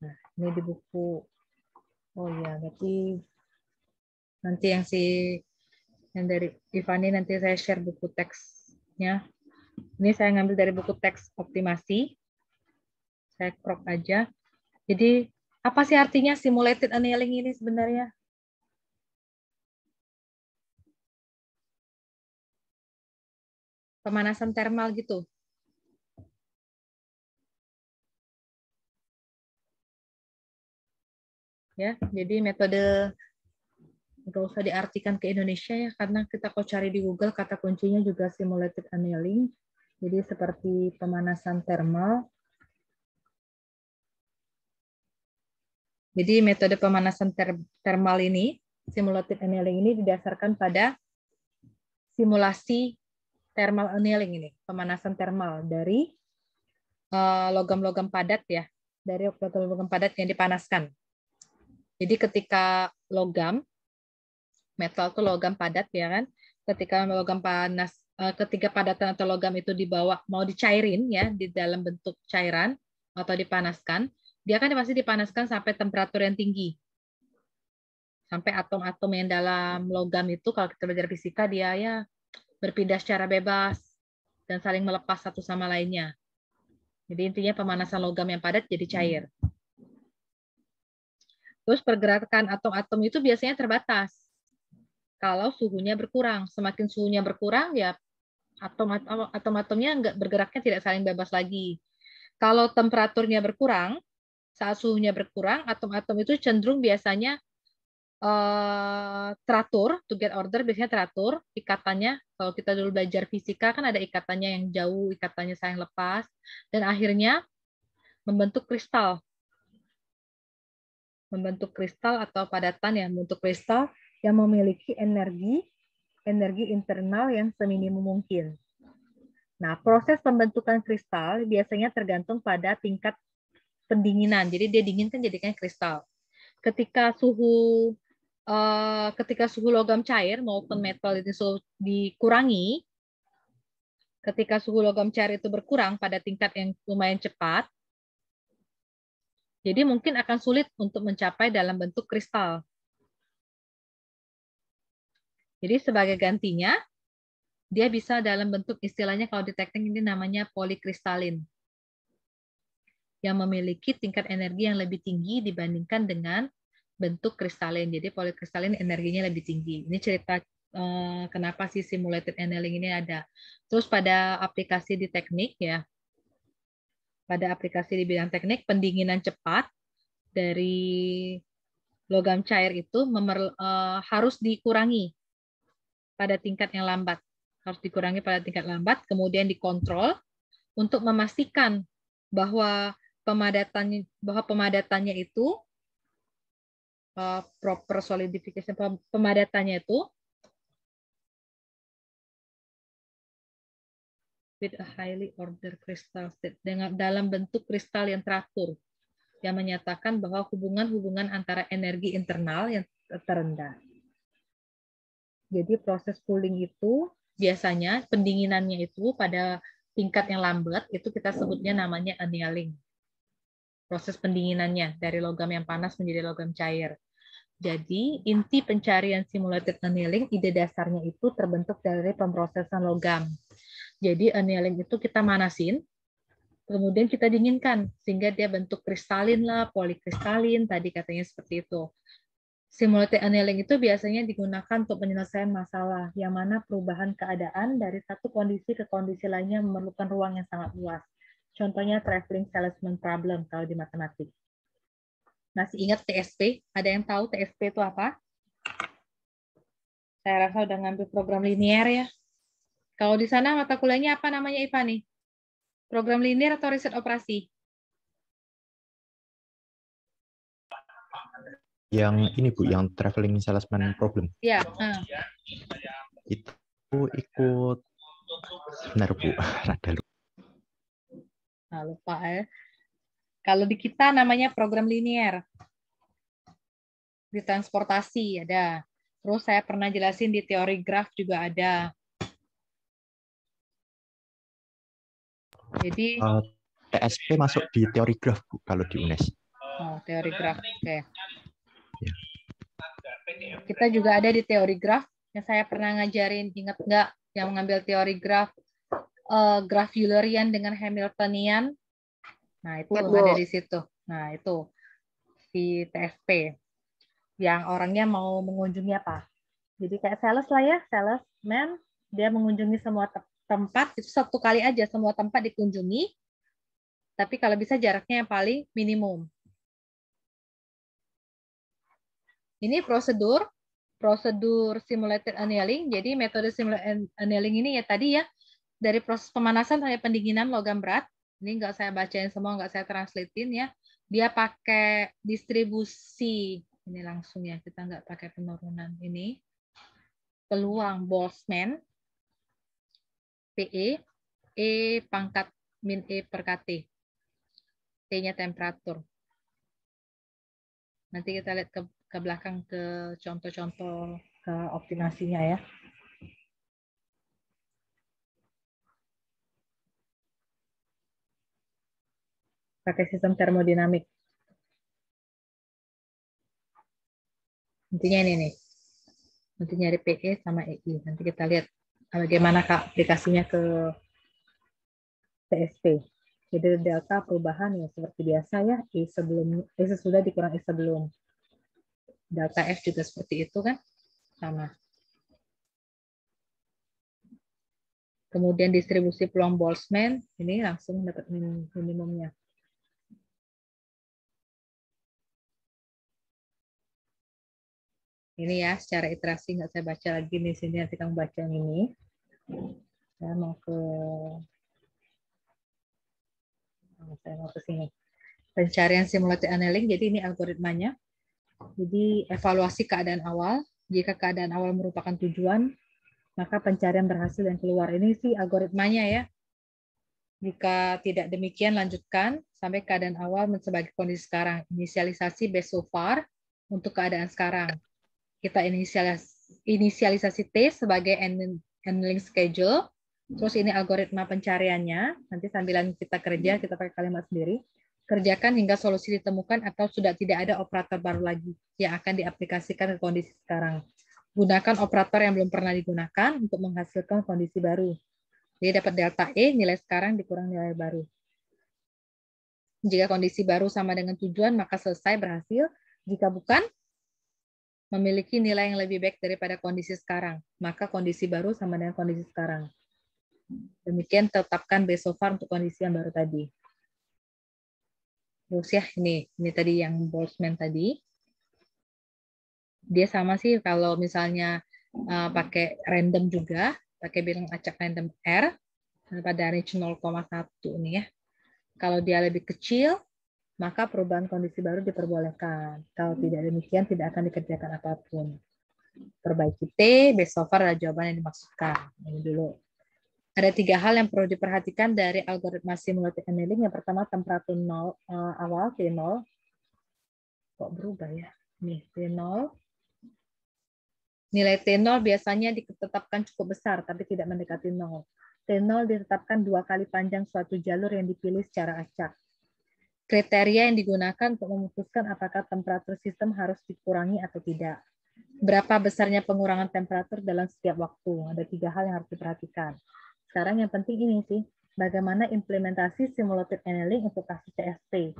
Nah, ini di buku. Oh iya, berarti nanti yang dari Ivani nanti saya share buku teksnya. Ini saya ngambil dari buku teks optimasi. Saya crop aja. Jadi, apa sih artinya simulated annealing ini sebenarnya? Pemanasan termal gitu. Ya, jadi metode nggak usah diartikan ke Indonesia ya, karena kita kalau cari di Google kata kuncinya juga simulated annealing. Jadi seperti pemanasan termal. Jadi metode pemanasan termal ini, simulated annealing ini didasarkan pada simulasi thermal annealing ini, pemanasan termal dari logam-logam padat ya, dari logam padat yang dipanaskan. Jadi ketika logam, metal itu logam padat ya kan, ketika logam panas, ketika padatan atau logam itu dibawa mau dicairin ya di dalam bentuk cairan atau dipanaskan, dia kan pasti dipanaskan sampai temperatur yang tinggi. Sampai atom-atom yang dalam logam itu kalau kita belajar fisika dia ya berpindah secara bebas dan saling melepas satu sama lainnya. Jadi intinya pemanasan logam yang padat jadi cair. Terus pergerakan atom-atom itu biasanya terbatas. Kalau suhunya berkurang, semakin suhunya berkurang ya atom-atomnya nggak bergeraknya tidak saling bebas lagi. Kalau temperaturnya berkurang, Saat suhunya berkurang, atom-atom itu cenderung biasanya teratur, to get order biasanya teratur, ikatannya, kalau kita dulu belajar fisika kan ada ikatannya yang jauh, ikatannya sayang lepas, dan akhirnya membentuk kristal. Membentuk kristal atau padatan ya, membentuk kristal yang memiliki energi internal yang seminimum mungkin. Nah, proses pembentukan kristal biasanya tergantung pada tingkat pendinginan. Jadi dia dingin kan jadinya kristal. Ketika suhu logam cair maupun metal itu dikurangi, ketika suhu logam cair itu berkurang pada tingkat yang lumayan cepat, jadi mungkin akan sulit untuk mencapai dalam bentuk kristal. Jadi sebagai gantinya, dia bisa dalam bentuk istilahnya kalau di teknik ini namanya polikristalin, yang memiliki tingkat energi yang lebih tinggi dibandingkan dengan bentuk kristalin. Jadi polikristalin energinya lebih tinggi. Ini cerita kenapa sih simulated annealing ini ada. Terus pada aplikasi di teknik ya, pada aplikasi di bidang teknik, pendinginan cepat dari logam cair itu harus dikurangi pada tingkat yang lambat. Harus dikurangi pada tingkat lambat, kemudian dikontrol untuk memastikan bahwa pemadatannya itu proper solidification, pemadatannya itu with a highly ordered crystal state, dalam bentuk kristal yang teratur, yang menyatakan bahwa hubungan antara energi internal yang terendah. Jadi proses cooling itu biasanya pendinginannya itu pada tingkat yang lambat, itu kita sebutnya namanya annealing. Proses pendinginannya dari logam yang panas menjadi logam cair. Jadi inti pencarian simulated annealing, ide dasarnya itu terbentuk dari pemrosesan logam. Jadi annealing itu kita manasin, kemudian kita dinginkan sehingga dia bentuk kristalin lah, polikristalin tadi katanya seperti itu. Simulated annealing itu biasanya digunakan untuk penyelesaian masalah yang mana perubahan keadaan dari satu kondisi ke kondisi lainnya memerlukan ruang yang sangat luas. Contohnya traveling salesman problem kalau di matematik. Masih ingat TSP? Ada yang tahu TSP itu apa? Saya rasa udah ngambil program linear ya. Kalau di sana mata kuliahnya apa namanya Iva nih? Program linear atau riset operasi? Yang ini Bu, yang traveling salesman problem. Ya. Itu ikut, benar Bu, rada lupa. Nah, lupa ya. Kalau di kita namanya program linear. Di transportasi ada. Terus saya pernah jelasin di teori graf juga ada. Jadi TSP masuk di teori graf Bu, kalau di UNES. Oh, teori graf. Oke. Ya. Kita juga ada di teori graf. Yang saya pernah ngajarin, ingat nggak yang mengambil teori graf? Graf Eulerian dengan Hamiltonian. Nah, itu ada di situ. Nah, itu di TSP. Yang orangnya mau mengunjungi apa? Jadi kayak sales lah ya, salesman, dia mengunjungi semua tempat, itu satu kali aja semua tempat dikunjungi, tapi kalau bisa jaraknya yang paling minimum. Ini prosedur simulated annealing. Jadi metode simulated annealing ini ya tadi ya, dari proses pemanasan sampai pendinginan logam berat. Ini nggak saya bacain semua, nggak saya translatein ya. Dia pakai distribusi. Ini langsung ya, kita nggak pakai penurunan ini. Peluang Boltzmann, PE, E pangkat min E per KT. T-nya temperatur. Nanti kita lihat ke belakang ke contoh-contoh ke optimasinya ya. Pakai sistem termodinamik. Intinya ini nih. Nanti nyari PE sama EI. Nanti kita lihat bagaimana aplikasinya ke TSP. Jadi delta perubahan ya seperti biasa ya, E sesudah dikurang E sebelum. Delta F juga seperti itu kan, sama. Kemudian distribusi peluang Boltzmann, ini langsung dapat minimumnya. Ini ya, secara iterasi nggak saya baca lagi di sini, nanti kamu baca yang ini. Saya mau ke sini. Pencarian simulated annealing, jadi ini algoritmanya. Jadi evaluasi keadaan awal. Jika keadaan awal merupakan tujuan, maka pencarian berhasil dan keluar. Ini sih algoritmanya ya. Jika tidak demikian, lanjutkan sampai keadaan awal sebagai kondisi sekarang. Inisialisasi best so far untuk keadaan sekarang. Kita inisialisasi T sebagai handling schedule. Terus ini algoritma pencariannya. Nanti sambilan kita kerja, kita pakai kalimat sendiri. Kerjakan hingga solusi ditemukan atau sudah tidak ada operator baru lagi yang akan diaplikasikan ke kondisi sekarang. Gunakan operator yang belum pernah digunakan untuk menghasilkan kondisi baru. Jadi dapat delta E, nilai sekarang dikurang nilai baru. Jika kondisi baru sama dengan tujuan, maka selesai, berhasil. Jika bukan, memiliki nilai yang lebih baik daripada kondisi sekarang, maka kondisi baru sama dengan kondisi sekarang. Demikian tetapkan best so far untuk kondisi yang baru tadi. Terus ya, ini tadi yang Boltzmann tadi. Dia sama sih kalau misalnya pakai random juga, pakai bilang acak random R, pada range 0,1 nih ya. Kalau dia lebih kecil, maka perubahan kondisi baru diperbolehkan. Kalau tidak demikian, tidak akan dikerjakan apapun. Perbaiki T, best so far adalah jawaban yang dimaksudkan. Ini dulu. Ada 3 hal yang perlu diperhatikan dari algoritma simulated annealing. Yang pertama, temperatur awal, T0. Kok berubah ya? Nih, T0. Nilai T0 biasanya ditetapkan cukup besar, tapi tidak mendekati 0. T0 ditetapkan 2 kali panjang suatu jalur yang dipilih secara acak. Kriteria yang digunakan untuk memutuskan apakah temperatur sistem harus dikurangi atau tidak. Berapa besarnya pengurangan temperatur dalam setiap waktu. Ada 3 hal yang harus diperhatikan. Sekarang yang penting ini sih, bagaimana implementasi simulated annealing untuk kasus TSP.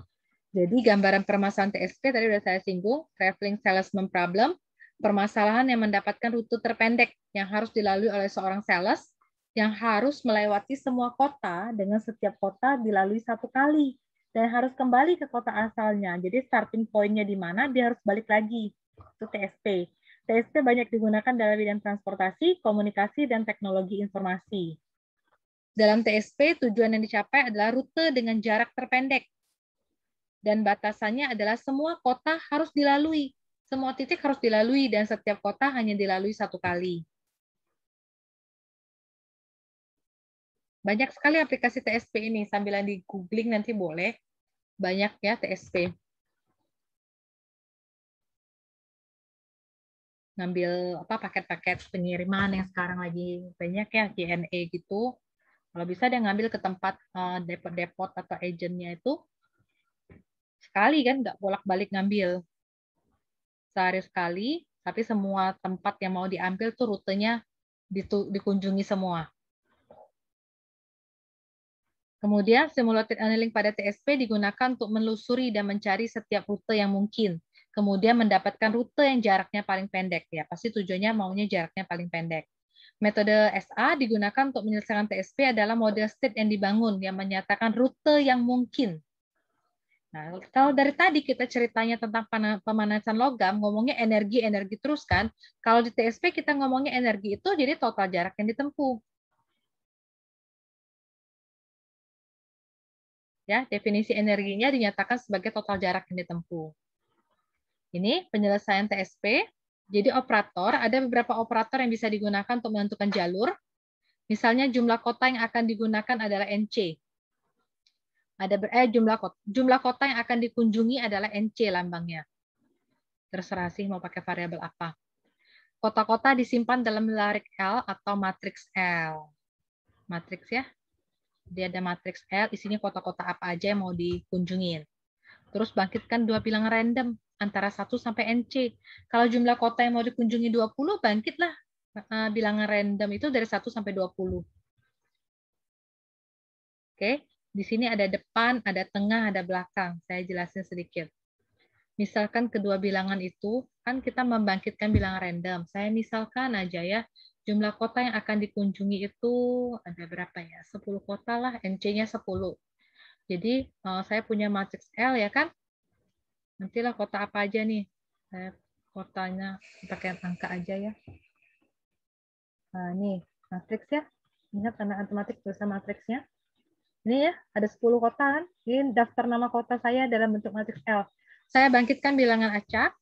Jadi gambaran permasalahan TSP tadi sudah saya singgung, traveling salesman problem, permasalahan yang mendapatkan rute terpendek yang harus dilalui oleh seorang sales yang harus melewati semua kota dengan setiap kota dilalui 1 kali dan harus kembali ke kota asalnya. Jadi starting point-nya di mana, dia harus balik lagi. Itu TSP. TSP banyak digunakan dalam bidang transportasi, komunikasi, dan teknologi informasi. Dalam TSP, tujuan yang dicapai adalah rute dengan jarak terpendek. Dan batasannya adalah semua kota harus dilalui. Semua titik harus dilalui dan setiap kota hanya dilalui 1 kali. Banyak sekali aplikasi TSP ini. Sambilan di googling nanti boleh. Banyak ya TSP. Ngambil paket-paket pengiriman yang sekarang lagi banyak ya, JNE gitu. Kalau bisa dia ngambil ke tempat depot-depot atau agentnya itu. Sekali kan, nggak bolak-balik ngambil. Sehari sekali, tapi semua tempat yang mau diambil tuh rutenya dikunjungi semua. Kemudian simulated annealing pada TSP digunakan untuk menelusuri dan mencari setiap rute yang mungkin. Kemudian mendapatkan rute yang jaraknya paling pendek. Ya, pasti tujuannya maunya jaraknya paling pendek. Metode SA digunakan untuk menyelesaikan TSP adalah model state yang dibangun yang menyatakan rute yang mungkin. Nah, kalau dari tadi kita ceritanya tentang pemanasan logam, ngomongnya energi terus kan. Kalau di TSP kita ngomongnya energi itu jadi total jarak yang ditempuh. Ya, definisi energinya dinyatakan sebagai total jarak yang ditempuh. Ini penyelesaian TSP. Jadi operator, ada beberapa operator yang bisa digunakan untuk menentukan jalur. Misalnya jumlah kota yang akan digunakan adalah NC. Jumlah kota yang akan dikunjungi adalah NC lambangnya. Terserah sih mau pakai variabel apa. Kota-kota disimpan dalam larik L atau matriks L. Matriks ya. Dia ada matriks L, isinya kota-kota apa aja yang mau dikunjungin. Terus bangkitkan 2 bilangan random antara 1 sampai NC. Kalau jumlah kota yang mau dikunjungi 20, bangkitlah bilangan random itu dari 1 sampai 20. Oke. Di sini ada depan, ada tengah, ada belakang. Saya jelasin sedikit. Misalkan kedua bilangan itu, kan kita membangkitkan bilangan random. Saya misalkan aja ya, jumlah kota yang akan dikunjungi itu ada berapa ya? 10 kota lah, NC-nya 10. Jadi saya punya matriks L ya kan? Nantilah kota apa aja nih. Saya kotanya pakai angka aja ya. Nah, ini matriks ya. Ingat anak matematik tulisan matriksnya. Ini ya, ada 10 kota kan. Ini daftar nama kota saya dalam bentuk matriks L. Saya bangkitkan bilangan acak.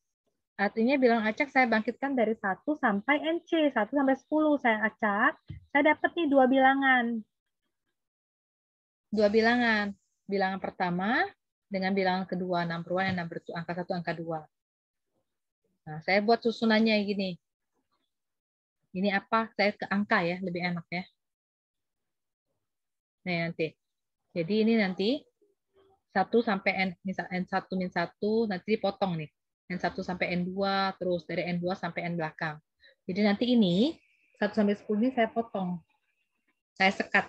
Artinya bilangan acak saya bangkitkan dari 1 sampai NC. 1 sampai 10 saya acak. Saya dapat nih 2 bilangan. 2 bilangan. Bilangan pertama dengan bilangan kedua. 6 peruan, 6 bertu, angka 1, angka 2. Nah, saya buat susunannya gini. Ini apa? Saya ke angka ya, lebih enak ya. Nah, nanti. Jadi ini nanti 1 sampai N, misal N1 min 1, nanti dipotong nih. N1 sampai N2, terus dari N2 sampai N belakang. Jadi nanti ini, 1 sampai 10 ini saya potong. Saya sekat.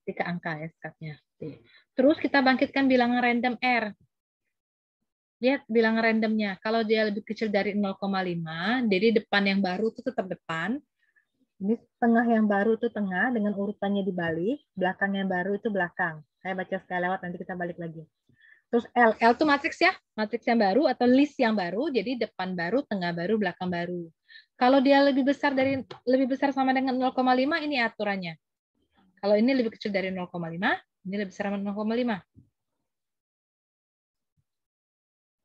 3 angka ya sekatnya. Terus kita bangkitkan bilangan random R. Lihat bilangan randomnya. Kalau dia lebih kecil dari 0,5, jadi depan yang baru itu tetap depan. Ini tengah yang baru itu tengah dengan urutannya dibalik, belakang yang baru itu belakang. Saya baca sekali lewat, nanti kita balik lagi. Terus L itu matriks ya, matriks yang baru atau list yang baru, jadi depan baru, tengah baru, belakang baru. Kalau dia lebih besar sama dengan 0,5, ini aturannya. Kalau ini lebih kecil dari 0,5, ini lebih besar sama 0,5.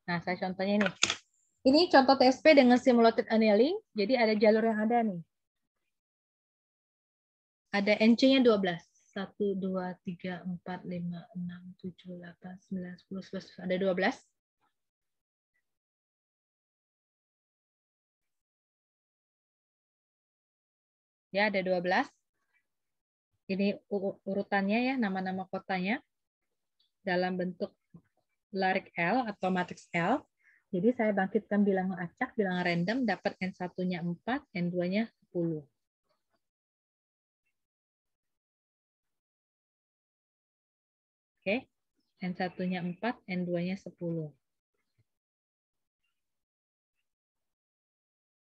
Nah, saya contohnya ini. Ini contoh TSP dengan simulated annealing, jadi ada jalur yang ada nih. Ada NC-nya 12. 1, 2, 3, 4, 5, 6, 7, 8, 9, 10, 11. Ada 12. Ya, ada 12. Ini urutannya ya, nama-nama kotanya. Dalam bentuk larik L atau matriks L. Jadi saya bangkitkan bilangan acak, bilangan random, dapat N1-nya 4, N2-nya 10. Oke, N1-nya 4, N2-nya 10.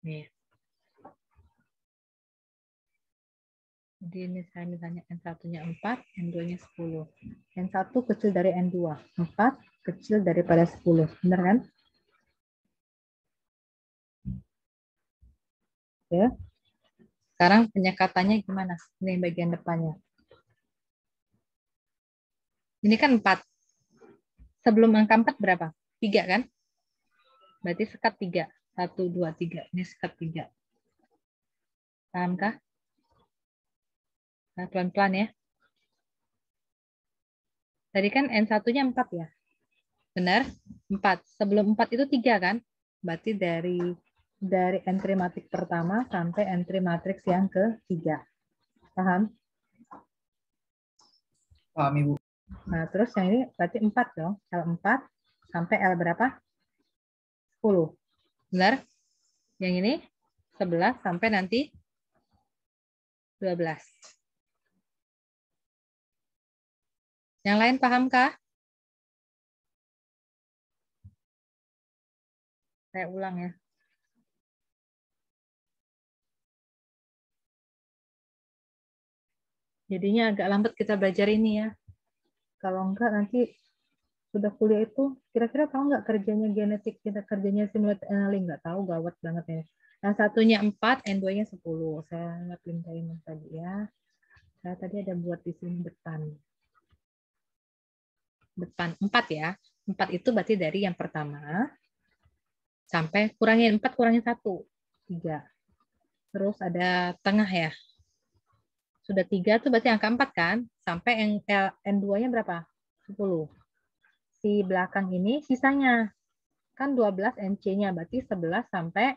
Nih. Jadi ini saya misalnya N1-nya 4, N2-nya 10. N1 kecil dari N2, 4 kecil daripada 10. Benar kan? Ya. Sekarang penyekatannya gimana? Ini bagian depannya. Ini kan 4. Sebelum angka 4 berapa? 3 kan? Berarti sekat 3. 1, 2, 3. Ini sekat 3. Pahamkah? Nah, pelan-pelan ya. Tadi kan N1-nya 4 ya? Benar? 4. Sebelum 4 itu 3 kan? Berarti dari entry matriks pertama sampai entry matriks yang ketiga. Paham? Paham, Ibu. Nah, terus yang ini berarti 4 dong. L4 sampai L berapa? 10. Benar? Yang ini 11 sampai nanti 12. Yang lain pahamkah? Saya ulang ya. Jadinya agak lambat kita belajar ini ya. Kalau enggak nanti sudah kuliah itu, kira-kira tahu nggak kerjanya genetik, kita kerjanya simulated annealing? Nggak tahu, gawat banget ya. Yang satunya 4, N2-nya 10. Saya nggak pindahin tadi ya. Saya tadi ada buat di sini depan. Depan 4 ya. 4 itu berarti dari yang pertama sampai kurangin 4 kurangin 1. 3. Terus ada tengah ya. Sudah 3 itu berarti angka 4 kan? Sampai yang N2-nya berapa? 10. Si belakang ini sisanya. Kan 12 NC-nya, berarti 11 sampai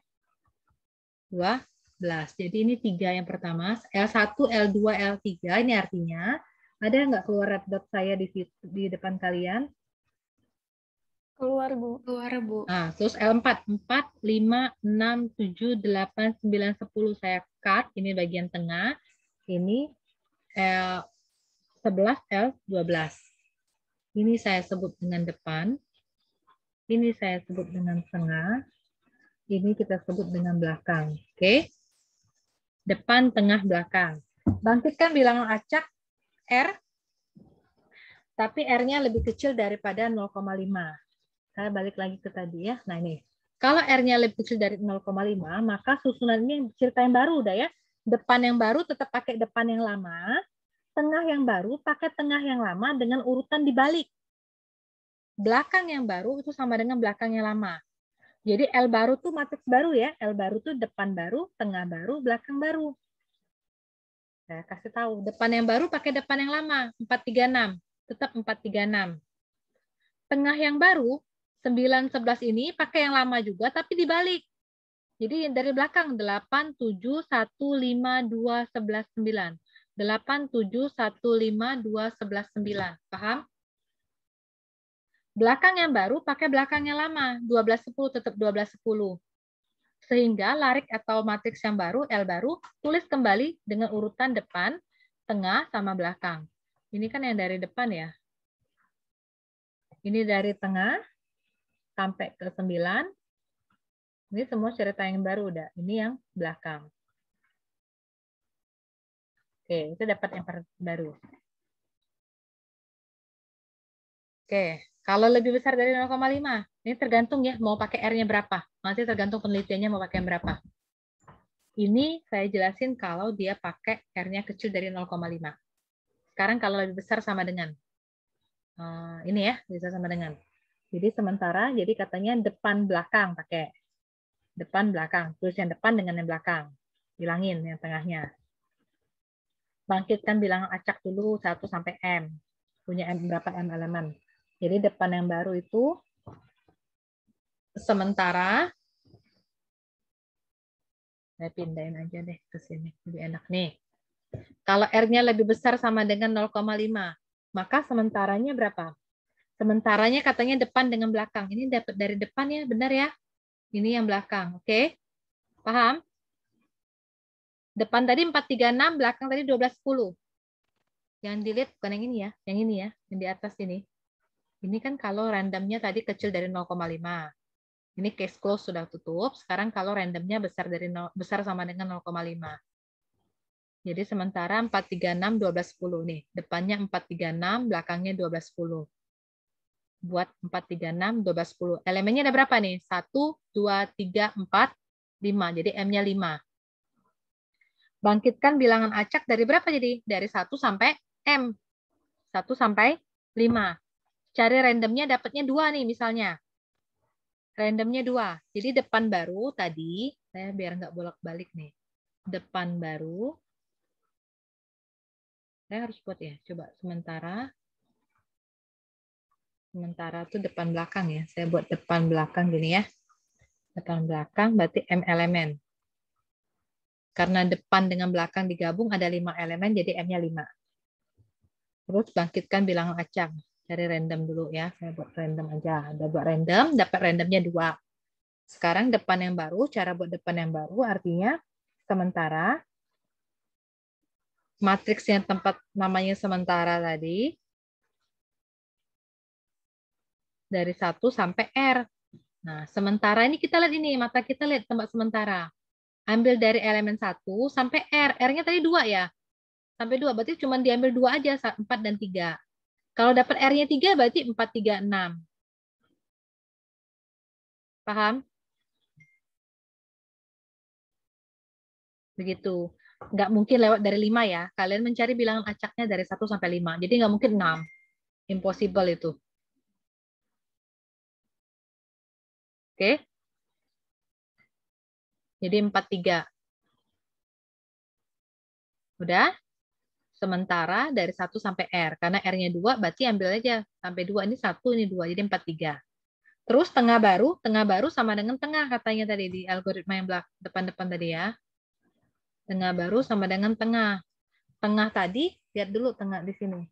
12. Jadi ini 3 yang pertama. L1, L2, L3. Ini artinya, ada nggak keluar red dot saya di depan kalian? Keluar, Bu. Keluar, Bu. Nah, terus L4. 4, 5, 6, 7, 8, 9, 10. Saya cut. Ini bagian tengah. Ini L11, L12. Ini saya sebut dengan depan. Ini saya sebut dengan tengah. Ini kita sebut dengan belakang. Oke? Depan, tengah, belakang. Bangkitkan bilangan acak R. Tapi R-nya lebih kecil daripada 0,5. Saya balik lagi ke tadi ya. Nah ini. Kalau R-nya lebih kecil dari 0,5, maka susunan ini cerita yang baru udah ya. Depan yang baru tetap pakai depan yang lama, tengah yang baru pakai tengah yang lama dengan urutan dibalik. Belakang yang baru itu sama dengan belakang yang lama. Jadi L baru tuh matriks baru ya. L baru tuh depan baru, tengah baru, belakang baru. Saya kasih tahu, depan yang baru pakai depan yang lama, 436. Tetap 436. Tengah yang baru, 9, 11 ini pakai yang lama juga, tapi dibalik. Jadi dari belakang, 8, 7, 1, 5, 2, 11, 9. 8, 7, 1, 5, 2, 11, 9. Paham? Belakang yang baru pakai belakang yang lama, 12, 10, tetap 12, 10. Sehingga larik atau matriks yang baru, L baru, tulis kembali dengan urutan depan, tengah, sama belakang. Ini kan yang dari depan ya. Ini dari tengah sampai ke 9. Ini semua cerita yang baru udah. Ini yang belakang. Oke, itu dapat yang baru. Oke, kalau lebih besar dari 0,5, ini tergantung ya mau pakai R-nya berapa. Nanti tergantung penelitiannya mau pakai yang berapa. Ini saya jelasin kalau dia pakai R-nya kecil dari 0,5. Sekarang kalau lebih besar sama dengan. Ini ya, bisa sama dengan. Jadi sementara, jadi katanya depan belakang pakai. Depan belakang. Terus yang depan dengan yang belakang. Hilangin yang tengahnya. Bangkitkan bilangan acak dulu 1 sampai M. Punya M berapa M elemen. Jadi depan yang baru itu sementara. Saya pindahin aja deh ke sini. Lebih enak nih. Kalau R-nya lebih besar sama dengan 0,5, maka sementaranya berapa? Sementaranya katanya depan dengan belakang. Ini dapat dari depan ya, benar ya? Ini yang belakang, oke? Paham? Depan tadi 436, belakang tadi 1210. Yang dilihat bukan yang ini ya, yang di atas ini. Ini kan kalau randomnya tadi kecil dari 0,5. Ini case close sudah tutup. Sekarang kalau randomnya besar sama dengan 0,5. Jadi sementara 436, 1210 nih. Depannya 436, belakangnya 1210. Buat 436, 1210. Elemennya ada berapa nih? 1, 2, 3, 4, 5. Jadi M-nya 5. Bangkitkan bilangan acak dari berapa jadi? Dari 1 sampai M. 1 sampai 5. Cari randomnya dapatnya 2 nih misalnya. Randomnya 2. Jadi depan baru tadi, saya biar nggak bolak-balik nih. Depan baru. Saya harus buat ya. Coba sementara tuh depan belakang ya. Saya buat depan belakang gini ya. Depan belakang berarti M elemen. Karena depan dengan belakang digabung ada 5 elemen, jadi M-nya 5. Terus bangkitkan bilangan acak. Cari random dulu ya. Saya buat random aja. Udah buat random, dapat randomnya 2. Sekarang depan yang baru, cara buat depan yang baru artinya sementara. Matriks yang tempat namanya sementara tadi. Dari 1 sampai R. Nah, sementara ini kita lihat ini, mata kita lihat tempat sementara. Ambil dari elemen 1 sampai R. R-nya tadi 2 ya. Sampai 2, berarti cuma diambil 2 aja, 4 dan 3. Kalau dapat R-nya 3, berarti 4, 3, 6. Paham? Begitu. Nggak mungkin lewat dari 5 ya. Kalian mencari bilangan acaknya dari 1 sampai 5. Jadi nggak mungkin 6. Impossible itu. Oke? Jadi 4, 3. Udah? Sementara dari 1 sampai R. Karena R-nya 2, berarti ambil aja. Sampai 2, ini 1, ini 2. Jadi 4, 3. Terus tengah baru sama dengan tengah katanya tadi di algoritma yang depan-depan tadi ya. Tengah baru sama dengan tengah. Tengah tadi, lihat dulu tengah di sini.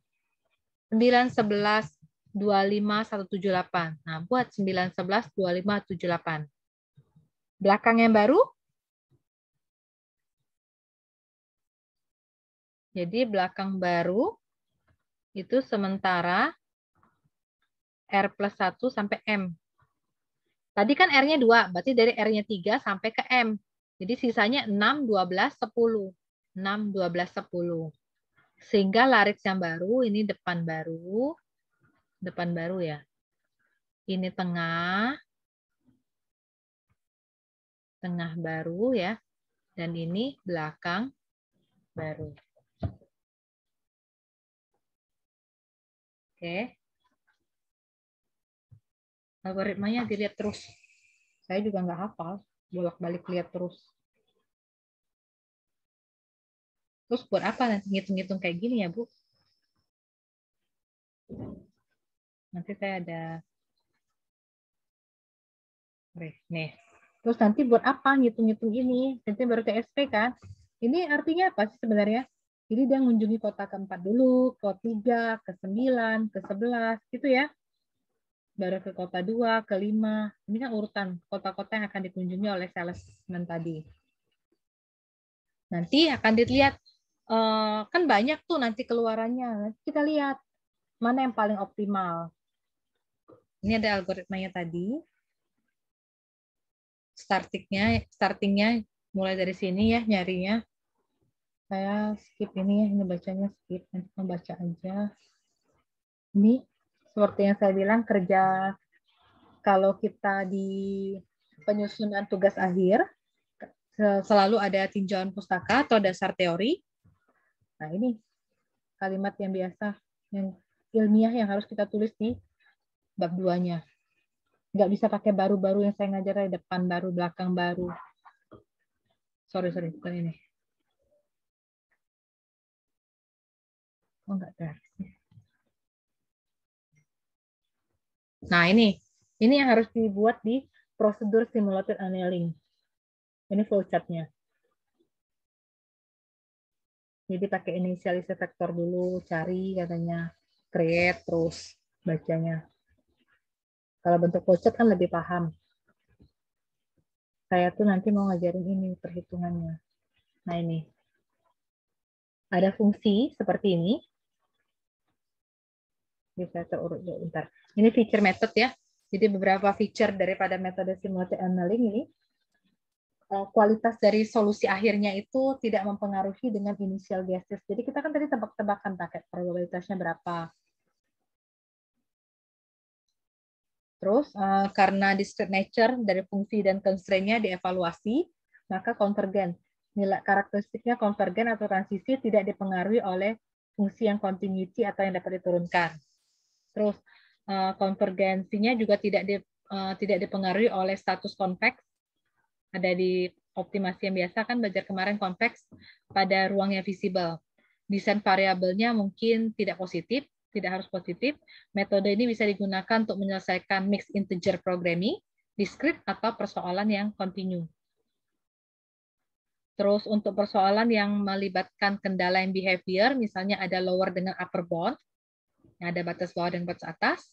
9, 11, 25, 178. Nah, buat 9, 11, 25, 78. Belakang yang baru. Jadi belakang baru itu sementara R plus 1 sampai M. Tadi kan R-nya 2, berarti dari R-nya 3 sampai ke M. Jadi sisanya 6, 12, 10. 6, 12, 10. Sehingga larik yang baru, ini depan baru. Depan baru ya. Ini tengah. tengah baru ya, dan ini belakang baru. Oke. Algoritmanya dilihat terus. Saya juga nggak hafal, bolak-balik lihat terus. Terus buat apa nanti ngitung-ngitung kayak gini ya, Bu? Nanti saya ada... Nih. Terus nanti buat apa ngitung-ngitung ini? Nanti baru ke SP kan? Ini artinya apa sih sebenarnya? Jadi dia mengunjungi kota keempat dulu, ke-3, ke-9, ke-11, gitu ya. Baru ke kota 2, ke-5. Ini kan urutan kota-kota yang akan dikunjungi oleh salesman tadi. Nanti akan dilihat, kan banyak tuh nanti keluarannya. Nanti kita lihat mana yang paling optimal. Ini ada algoritmanya tadi. Startingnya mulai dari sini ya nyarinya. Saya skip ini ya, ini bacanya skip. Nanti membaca aja. Ini seperti yang saya bilang, kerja kalau kita di penyusunan tugas akhir, selalu ada tinjauan pustaka atau dasar teori. Nah ini kalimat yang biasa, yang ilmiah yang harus kita tulis di bab 2-nya. Nggak bisa pakai baru-baru yang saya ngajar di depan baru, belakang baru. Sorry, bukan ini. Oh, enggak ada. Nah, ini yang harus dibuat di prosedur simulated annealing. Ini flowchart-nya. Jadi pakai inisialisasi vektor dulu, cari katanya, create, terus bacanya. Kalau bentuk flowchart kan lebih paham. Saya tuh nanti mau ngajarin ini perhitungannya. Nah, ini. Ada fungsi seperti ini. Bisa terurut dulu, bentar. Ini feature method ya. Jadi beberapa feature daripada metode simulated annealing ini, kualitas dari solusi akhirnya itu tidak mempengaruhi dengan initial guesses. Jadi kita kan tadi tebak-tebakan pakai probabilitasnya berapa. Terus karena discrete nature dari fungsi dan constraint-nya dievaluasi, maka konvergen. Nilai karakteristiknya konvergen atau transisi tidak dipengaruhi oleh fungsi yang continuity atau yang dapat diturunkan. Terus konvergensinya juga tidak dipengaruhi oleh status konveks. Ada di optimasi yang biasa kan belajar kemarin konveks pada ruang yang visible. Desain variabelnya mungkin tidak positif, tidak harus positif. Metode ini bisa digunakan untuk menyelesaikan mixed integer programming, discrete atau persoalan yang kontinu. Terus untuk persoalan yang melibatkan kendala yang behavior, misalnya ada lower dengan upper bound, ada batas bawah dan batas atas,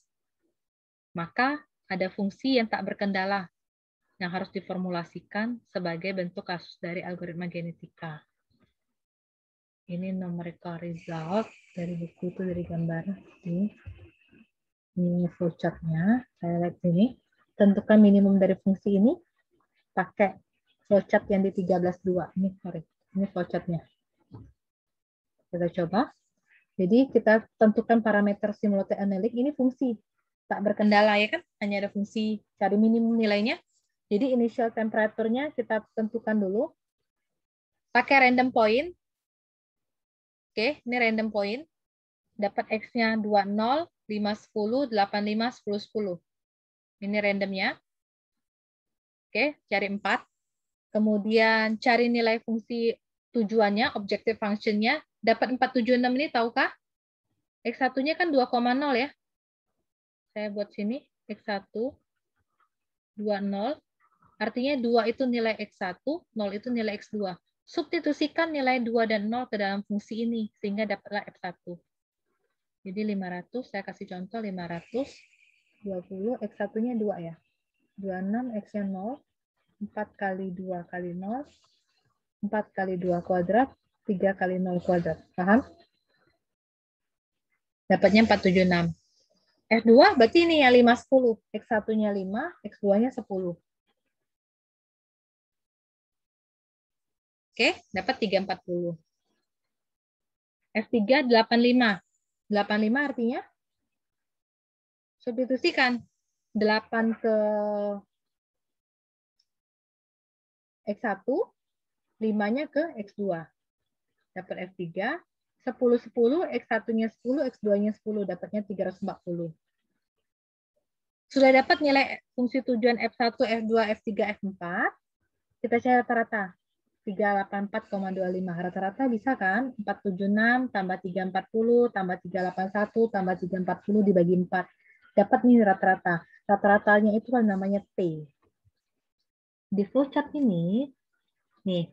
maka ada fungsi yang tak berkendala yang harus diformulasikan sebagai bentuk kasus dari algoritma genetika. Ini numerical result dari buku itu, dari gambar. Ini flowchart-nya. Saya lihat sini. Tentukan minimum dari fungsi ini pakai flowchart yang di 13.2. Ini flowchart-nya. Kita coba. Jadi kita tentukan parameter simulated annealing. Ini fungsi tak berkendala ya kan? Hanya ada fungsi cari minimum nilainya. Jadi initial temperature-nya kita tentukan dulu. Pakai random point. Oke, ini random point. Dapat X-nya 20, 5, 10, 8, 5, 10, 10. Ini randomnya. Oke, cari 4. Kemudian cari nilai fungsi tujuannya, objective function-nya. Dapat 476 ini, tahukah? X1-nya kan 2,0 ya. Saya buat sini, X1, 20. Artinya 2 itu nilai X1, 0 itu nilai X2. Substitusikan nilai 2 dan 0 ke dalam fungsi ini, sehingga dapatlah F1. Jadi 500, saya kasih contoh 520, X1-nya 2 ya. 26, X-nya 0, 4 kali 2 kali 0, 4 kali 2 kuadrat, 3 kali 0 kuadrat. Paham? Dapatnya 476. F2 berarti ini ya 510. X1-nya 5, X2-nya 10. Oke, dapat 340. F3 85. 85 artinya substitusikan 8 ke X1, 5-nya ke X2. Dapat F3, 10, 10, X1-nya 10, X2-nya 10, dapatnya 340. Sudah dapat nilai fungsi tujuan F1, F2, F3, F4. Kita cari rata-rata. 384,25. Rata-rata bisa kan? 476 tambah 340 tambah 381 tambah 340 dibagi 4. Dapat nih rata-rata. Rata-ratanya itu kan namanya T. Di flowchart ini, nih,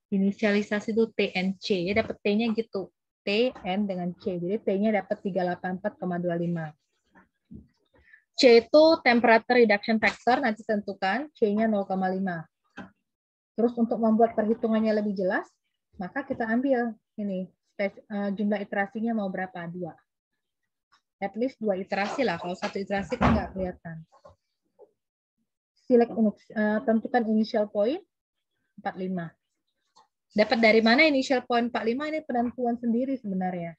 inisialisasi itu TNC. Ya dapat T-nya gitu. TN dengan C. Jadi T-nya dapat 384,25. C itu temperature reduction factor, nanti tentukan C-nya 0,5. Terus untuk membuat perhitungannya lebih jelas, maka kita ambil ini jumlah iterasinya mau berapa? 2. At least 2 iterasi lah. Kalau 1 iterasi kan nggak kelihatan. Select tentukan initial point 45. Dapat dari mana initial point 45? Ini penentuan sendiri sebenarnya.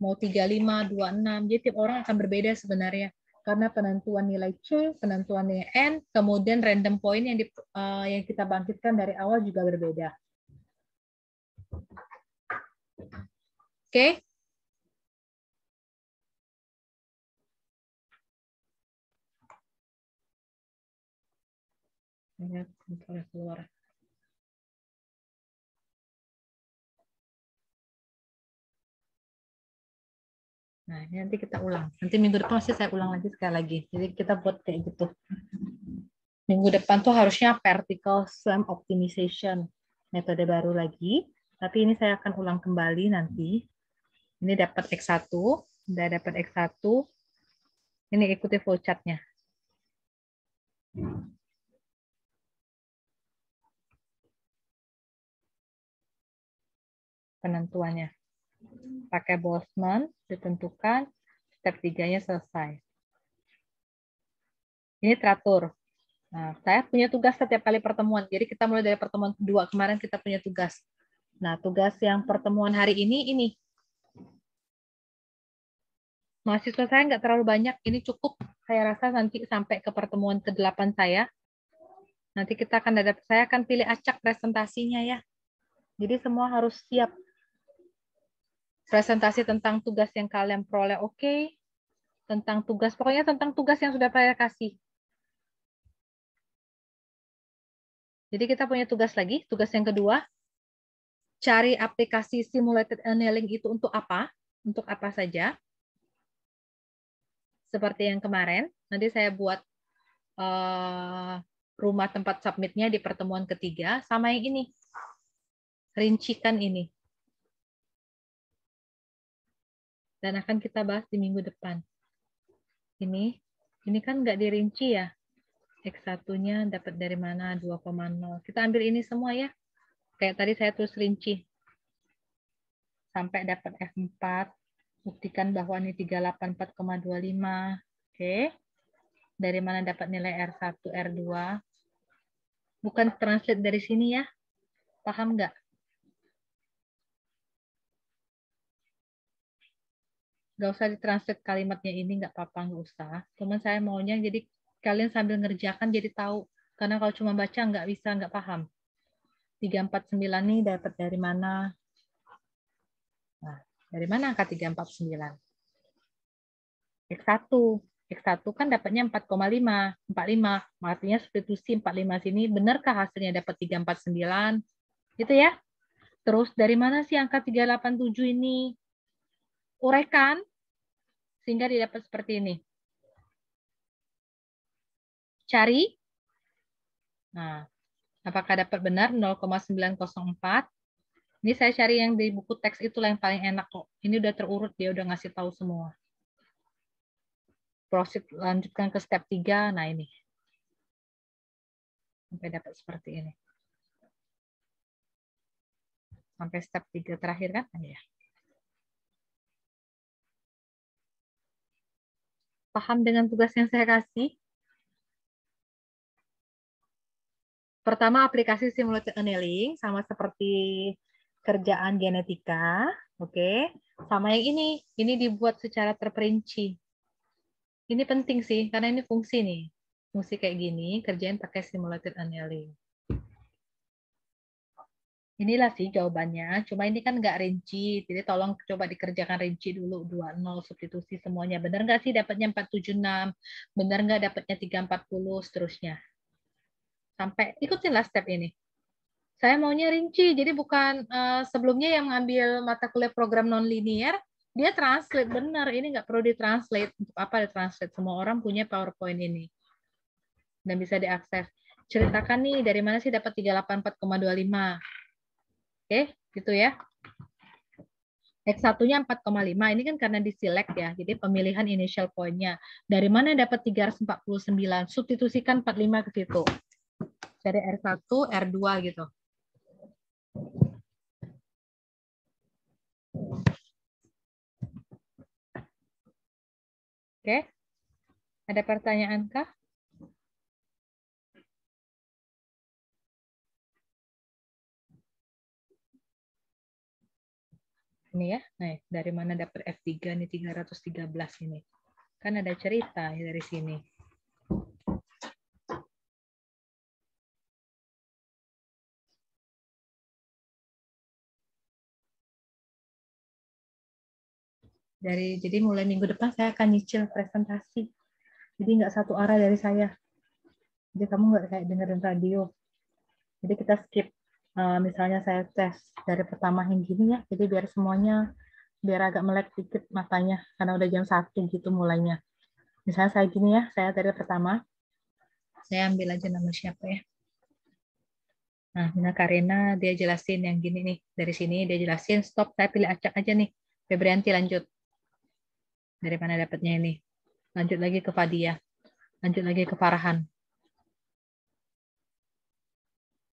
Mau 35, 26. Jadi tiap orang akan berbeda sebenarnya. Karena penentuan nilai C, penentuan nilai N, kemudian random point yang kita bangkitkan dari awal juga berbeda. Oke? Lihat, keluar. Nah, ini nanti kita ulang. Nanti minggu depan pasti saya ulang lagi sekali lagi. Jadi kita buat kayak gitu. Minggu depan tuh harusnya vertical slam optimization. Metode baru lagi. Tapi ini saya akan ulang kembali nanti. Ini dapat X1. Udah dapat X1. Ini ikuti flowchart-nya. Penentuannya. Pakai Boltzmann, ditentukan, step 3-nya selesai. Ini teratur. Nah, saya punya tugas setiap kali pertemuan. Jadi kita mulai dari pertemuan kedua. Kemarin kita punya tugas. Nah, tugas yang pertemuan hari ini. Mahasiswa saya nggak terlalu banyak. Ini cukup, saya rasa nanti sampai ke pertemuan ke-8 saya. Nanti kita akan saya akan pilih acak presentasinya ya. Jadi semua harus siap. Presentasi tentang tugas yang kalian peroleh oke. Tentang tugas, pokoknya tentang tugas yang sudah saya kasih. Jadi kita punya tugas lagi, tugas yang kedua. Cari aplikasi simulated annealing itu untuk apa? Untuk apa saja? Seperti yang kemarin, nanti saya buat rumah tempat submitnya di pertemuan ketiga, sama yang ini. Rincikan ini. Dan akan kita bahas di minggu depan. Ini kan nggak dirinci ya. X1-nya dapat dari mana? 2,0. Kita ambil ini semua ya. Kayak tadi saya tulis rinci. Sampai dapat F4. Buktikan bahwa ini 384,25. Oke. Dari mana dapat nilai R1, R2? Bukan translate dari sini ya. Paham nggak? Nggak usah ditranslate kalimatnya ini, nggak apa-apa, nggak usah. Cuman saya maunya jadi kalian sambil ngerjakan jadi tahu. Karena kalau cuma baca nggak bisa, nggak paham. 349 nih dapat dari mana? Nah, dari mana angka 349? X1. X1 kan dapatnya 4,5. 45. Artinya substitusi 45 sini. Benarkah hasilnya dapat 349? Gitu ya. Terus dari mana sih angka 387 ini? Uraikan sehingga didapat seperti ini. Cari. Nah, apakah dapat benar 0,904? Ini saya cari yang di buku teks itulah yang paling enak kok. Ini udah terurut, dia udah ngasih tahu semua. Proceed, lanjutkan ke step 3. Nah, ini. Sampai dapat seperti ini. Sampai step 3 terakhir kan? Ya. Paham dengan tugas yang saya kasih? Pertama, aplikasi simulated annealing, sama seperti kerjaan genetika. Oke. Sama yang ini dibuat secara terperinci. Ini penting sih, karena ini fungsi nih. Mesti kayak gini, kerjain pakai simulated annealing. Inilah sih jawabannya, cuma ini kan nggak rinci, jadi tolong coba dikerjakan rinci dulu, 20 substitusi semuanya. Benar nggak sih dapatnya 476? Benar nggak dapatnya 340, seterusnya. Sampai ikutinlah step ini. Saya maunya rinci, jadi bukan sebelumnya yang ngambil mata kuliah program non-linear, dia translate benar, ini nggak perlu ditranslate. Untuk apa ditranslate? Semua orang punya PowerPoint ini. Dan bisa diakses. Ceritakan nih, dari mana sih dapat 384,25? Oke, gitu ya. X1-nya 4,5, ini kan karena di-select ya, jadi pemilihan initial point-nya. Dari mana dapat 349? Substitusikan 45 ke situ. Dari R1, R2 gitu. Oke, ada pertanyaan kah? Ini ya, nah, dari mana dapat F3 nih 313 ini? Kan ada cerita ya dari sini. Jadi mulai minggu depan saya akan nyicil presentasi. Jadi nggak satu arah dari saya. Jadi kamu nggak kayak dengerin radio. Jadi kita skip. Misalnya saya tes dari pertama yang gini ya. Jadi biar semuanya biar agak melek dikit matanya karena udah jam 1 gitu mulainya. Misalnya saya gini ya, saya dari pertama. Saya ambil aja nama siapa ya. Nah, Mina Karina dia jelasin yang gini nih. Dari sini dia jelasin stop, saya pilih acak aja nih. Febrianti lanjut. Dari mana dapatnya ini? Lanjut lagi ke Fadia. Lanjut lagi ke Farhan.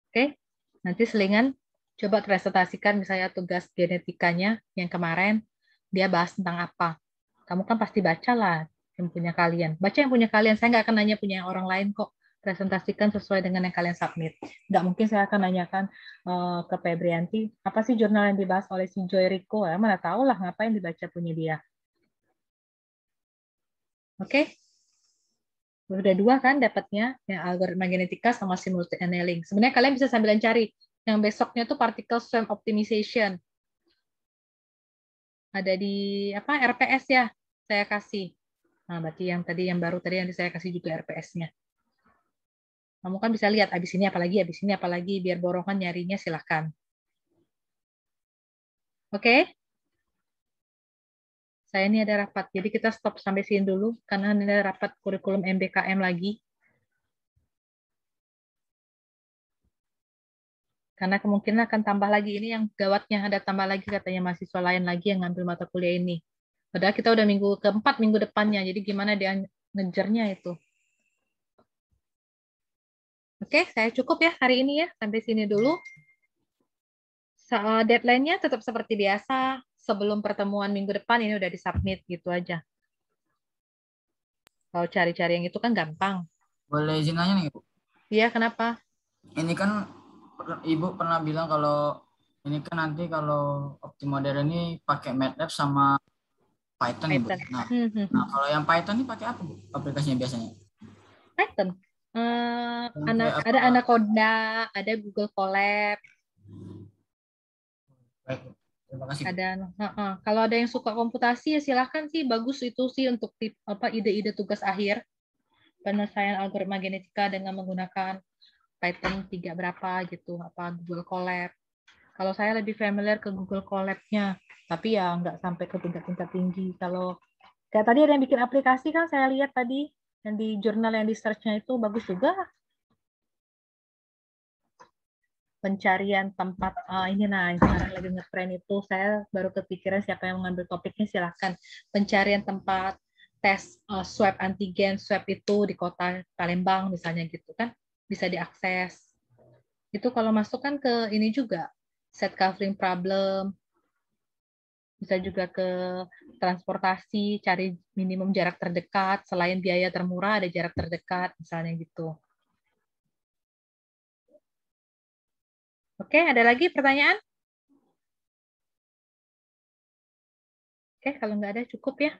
Oke, nanti selingan coba presentasikan misalnya tugas genetikanya yang kemarin dia bahas tentang apa. Kamu kan pasti baca lah yang punya kalian. Baca yang punya kalian. Saya nggak akan nanya punya orang lain kok. Presentasikan sesuai dengan yang kalian submit. Nggak mungkin saya akan nanyakan ke Febrianti, apa sih jurnal yang dibahas oleh si Joy Rico? Ya, mana tahu lah ngapain dibaca punya dia. Oke? Udah 2 kan dapatnya, yang algoritma genetika sama simultaneous annealing. Sebenarnya kalian bisa sambilan cari. Yang besoknya tuh particle swarm optimization. Ada di apa RPS ya, saya kasih. Nah, berarti yang tadi yang baru tadi yang saya kasih juga RPS-nya. Kamu kan bisa lihat abis ini apalagi, biar borongan nyarinya silahkan. Oke? Saya ini ada rapat, jadi kita stop sampai sini dulu, karena ini ada rapat kurikulum MBKM lagi. Karena kemungkinan akan tambah lagi, ini yang gawatnya, ada tambah lagi katanya mahasiswa lain lagi yang ngambil mata kuliah ini. Padahal kita udah minggu keempat, minggu depannya, jadi gimana dia ngejarnya itu. Oke, saya cukup ya hari ini ya, sampai sini dulu. Deadline-nya tetap seperti biasa, sebelum pertemuan minggu depan ini udah disubmit gitu aja. Kalau cari-cari yang itu kan gampang. Boleh izin nanya nih, Bu? Iya, kenapa? Ini kan Ibu pernah bilang kalau ini kan nanti kalau Optimoder ini pakai MATLAB sama Python, Bu. Python. Nah, kalau yang Python ini pakai apa, Bu? Aplikasinya biasanya? Python. Kayak Ada apa? Anaconda, ada Google Colab, Baik, Bu. Terima kasih, Bu. ada. Kalau ada yang suka komputasi ya silahkan sih, bagus itu sih untuk ide-ide tugas akhir penyelesaian algoritma genetika dengan menggunakan Python 3 berapa gitu, apa Google Colab. Kalau saya lebih familiar ke Google Colab-nya, tapi ya nggak sampai ke tingkat-tingkat tinggi. Kalau kayak tadi ada yang bikin aplikasi kan saya lihat tadi, yang di jurnal yang di search-nya itu bagus juga. Pencarian tempat ini nah yang sekarang lagi ngetren itu, saya baru kepikiran siapa yang mengambil topiknya silahkan. Pencarian tempat tes swab antigen, swab itu di kota Palembang misalnya gitu kan, bisa diakses. Itu kalau masuk kan ke ini juga, set covering problem, bisa juga ke transportasi, cari minimum jarak terdekat, selain biaya termurah ada jarak terdekat, misalnya gitu. Oke, ada lagi pertanyaan? Oke, kalau nggak ada cukup ya.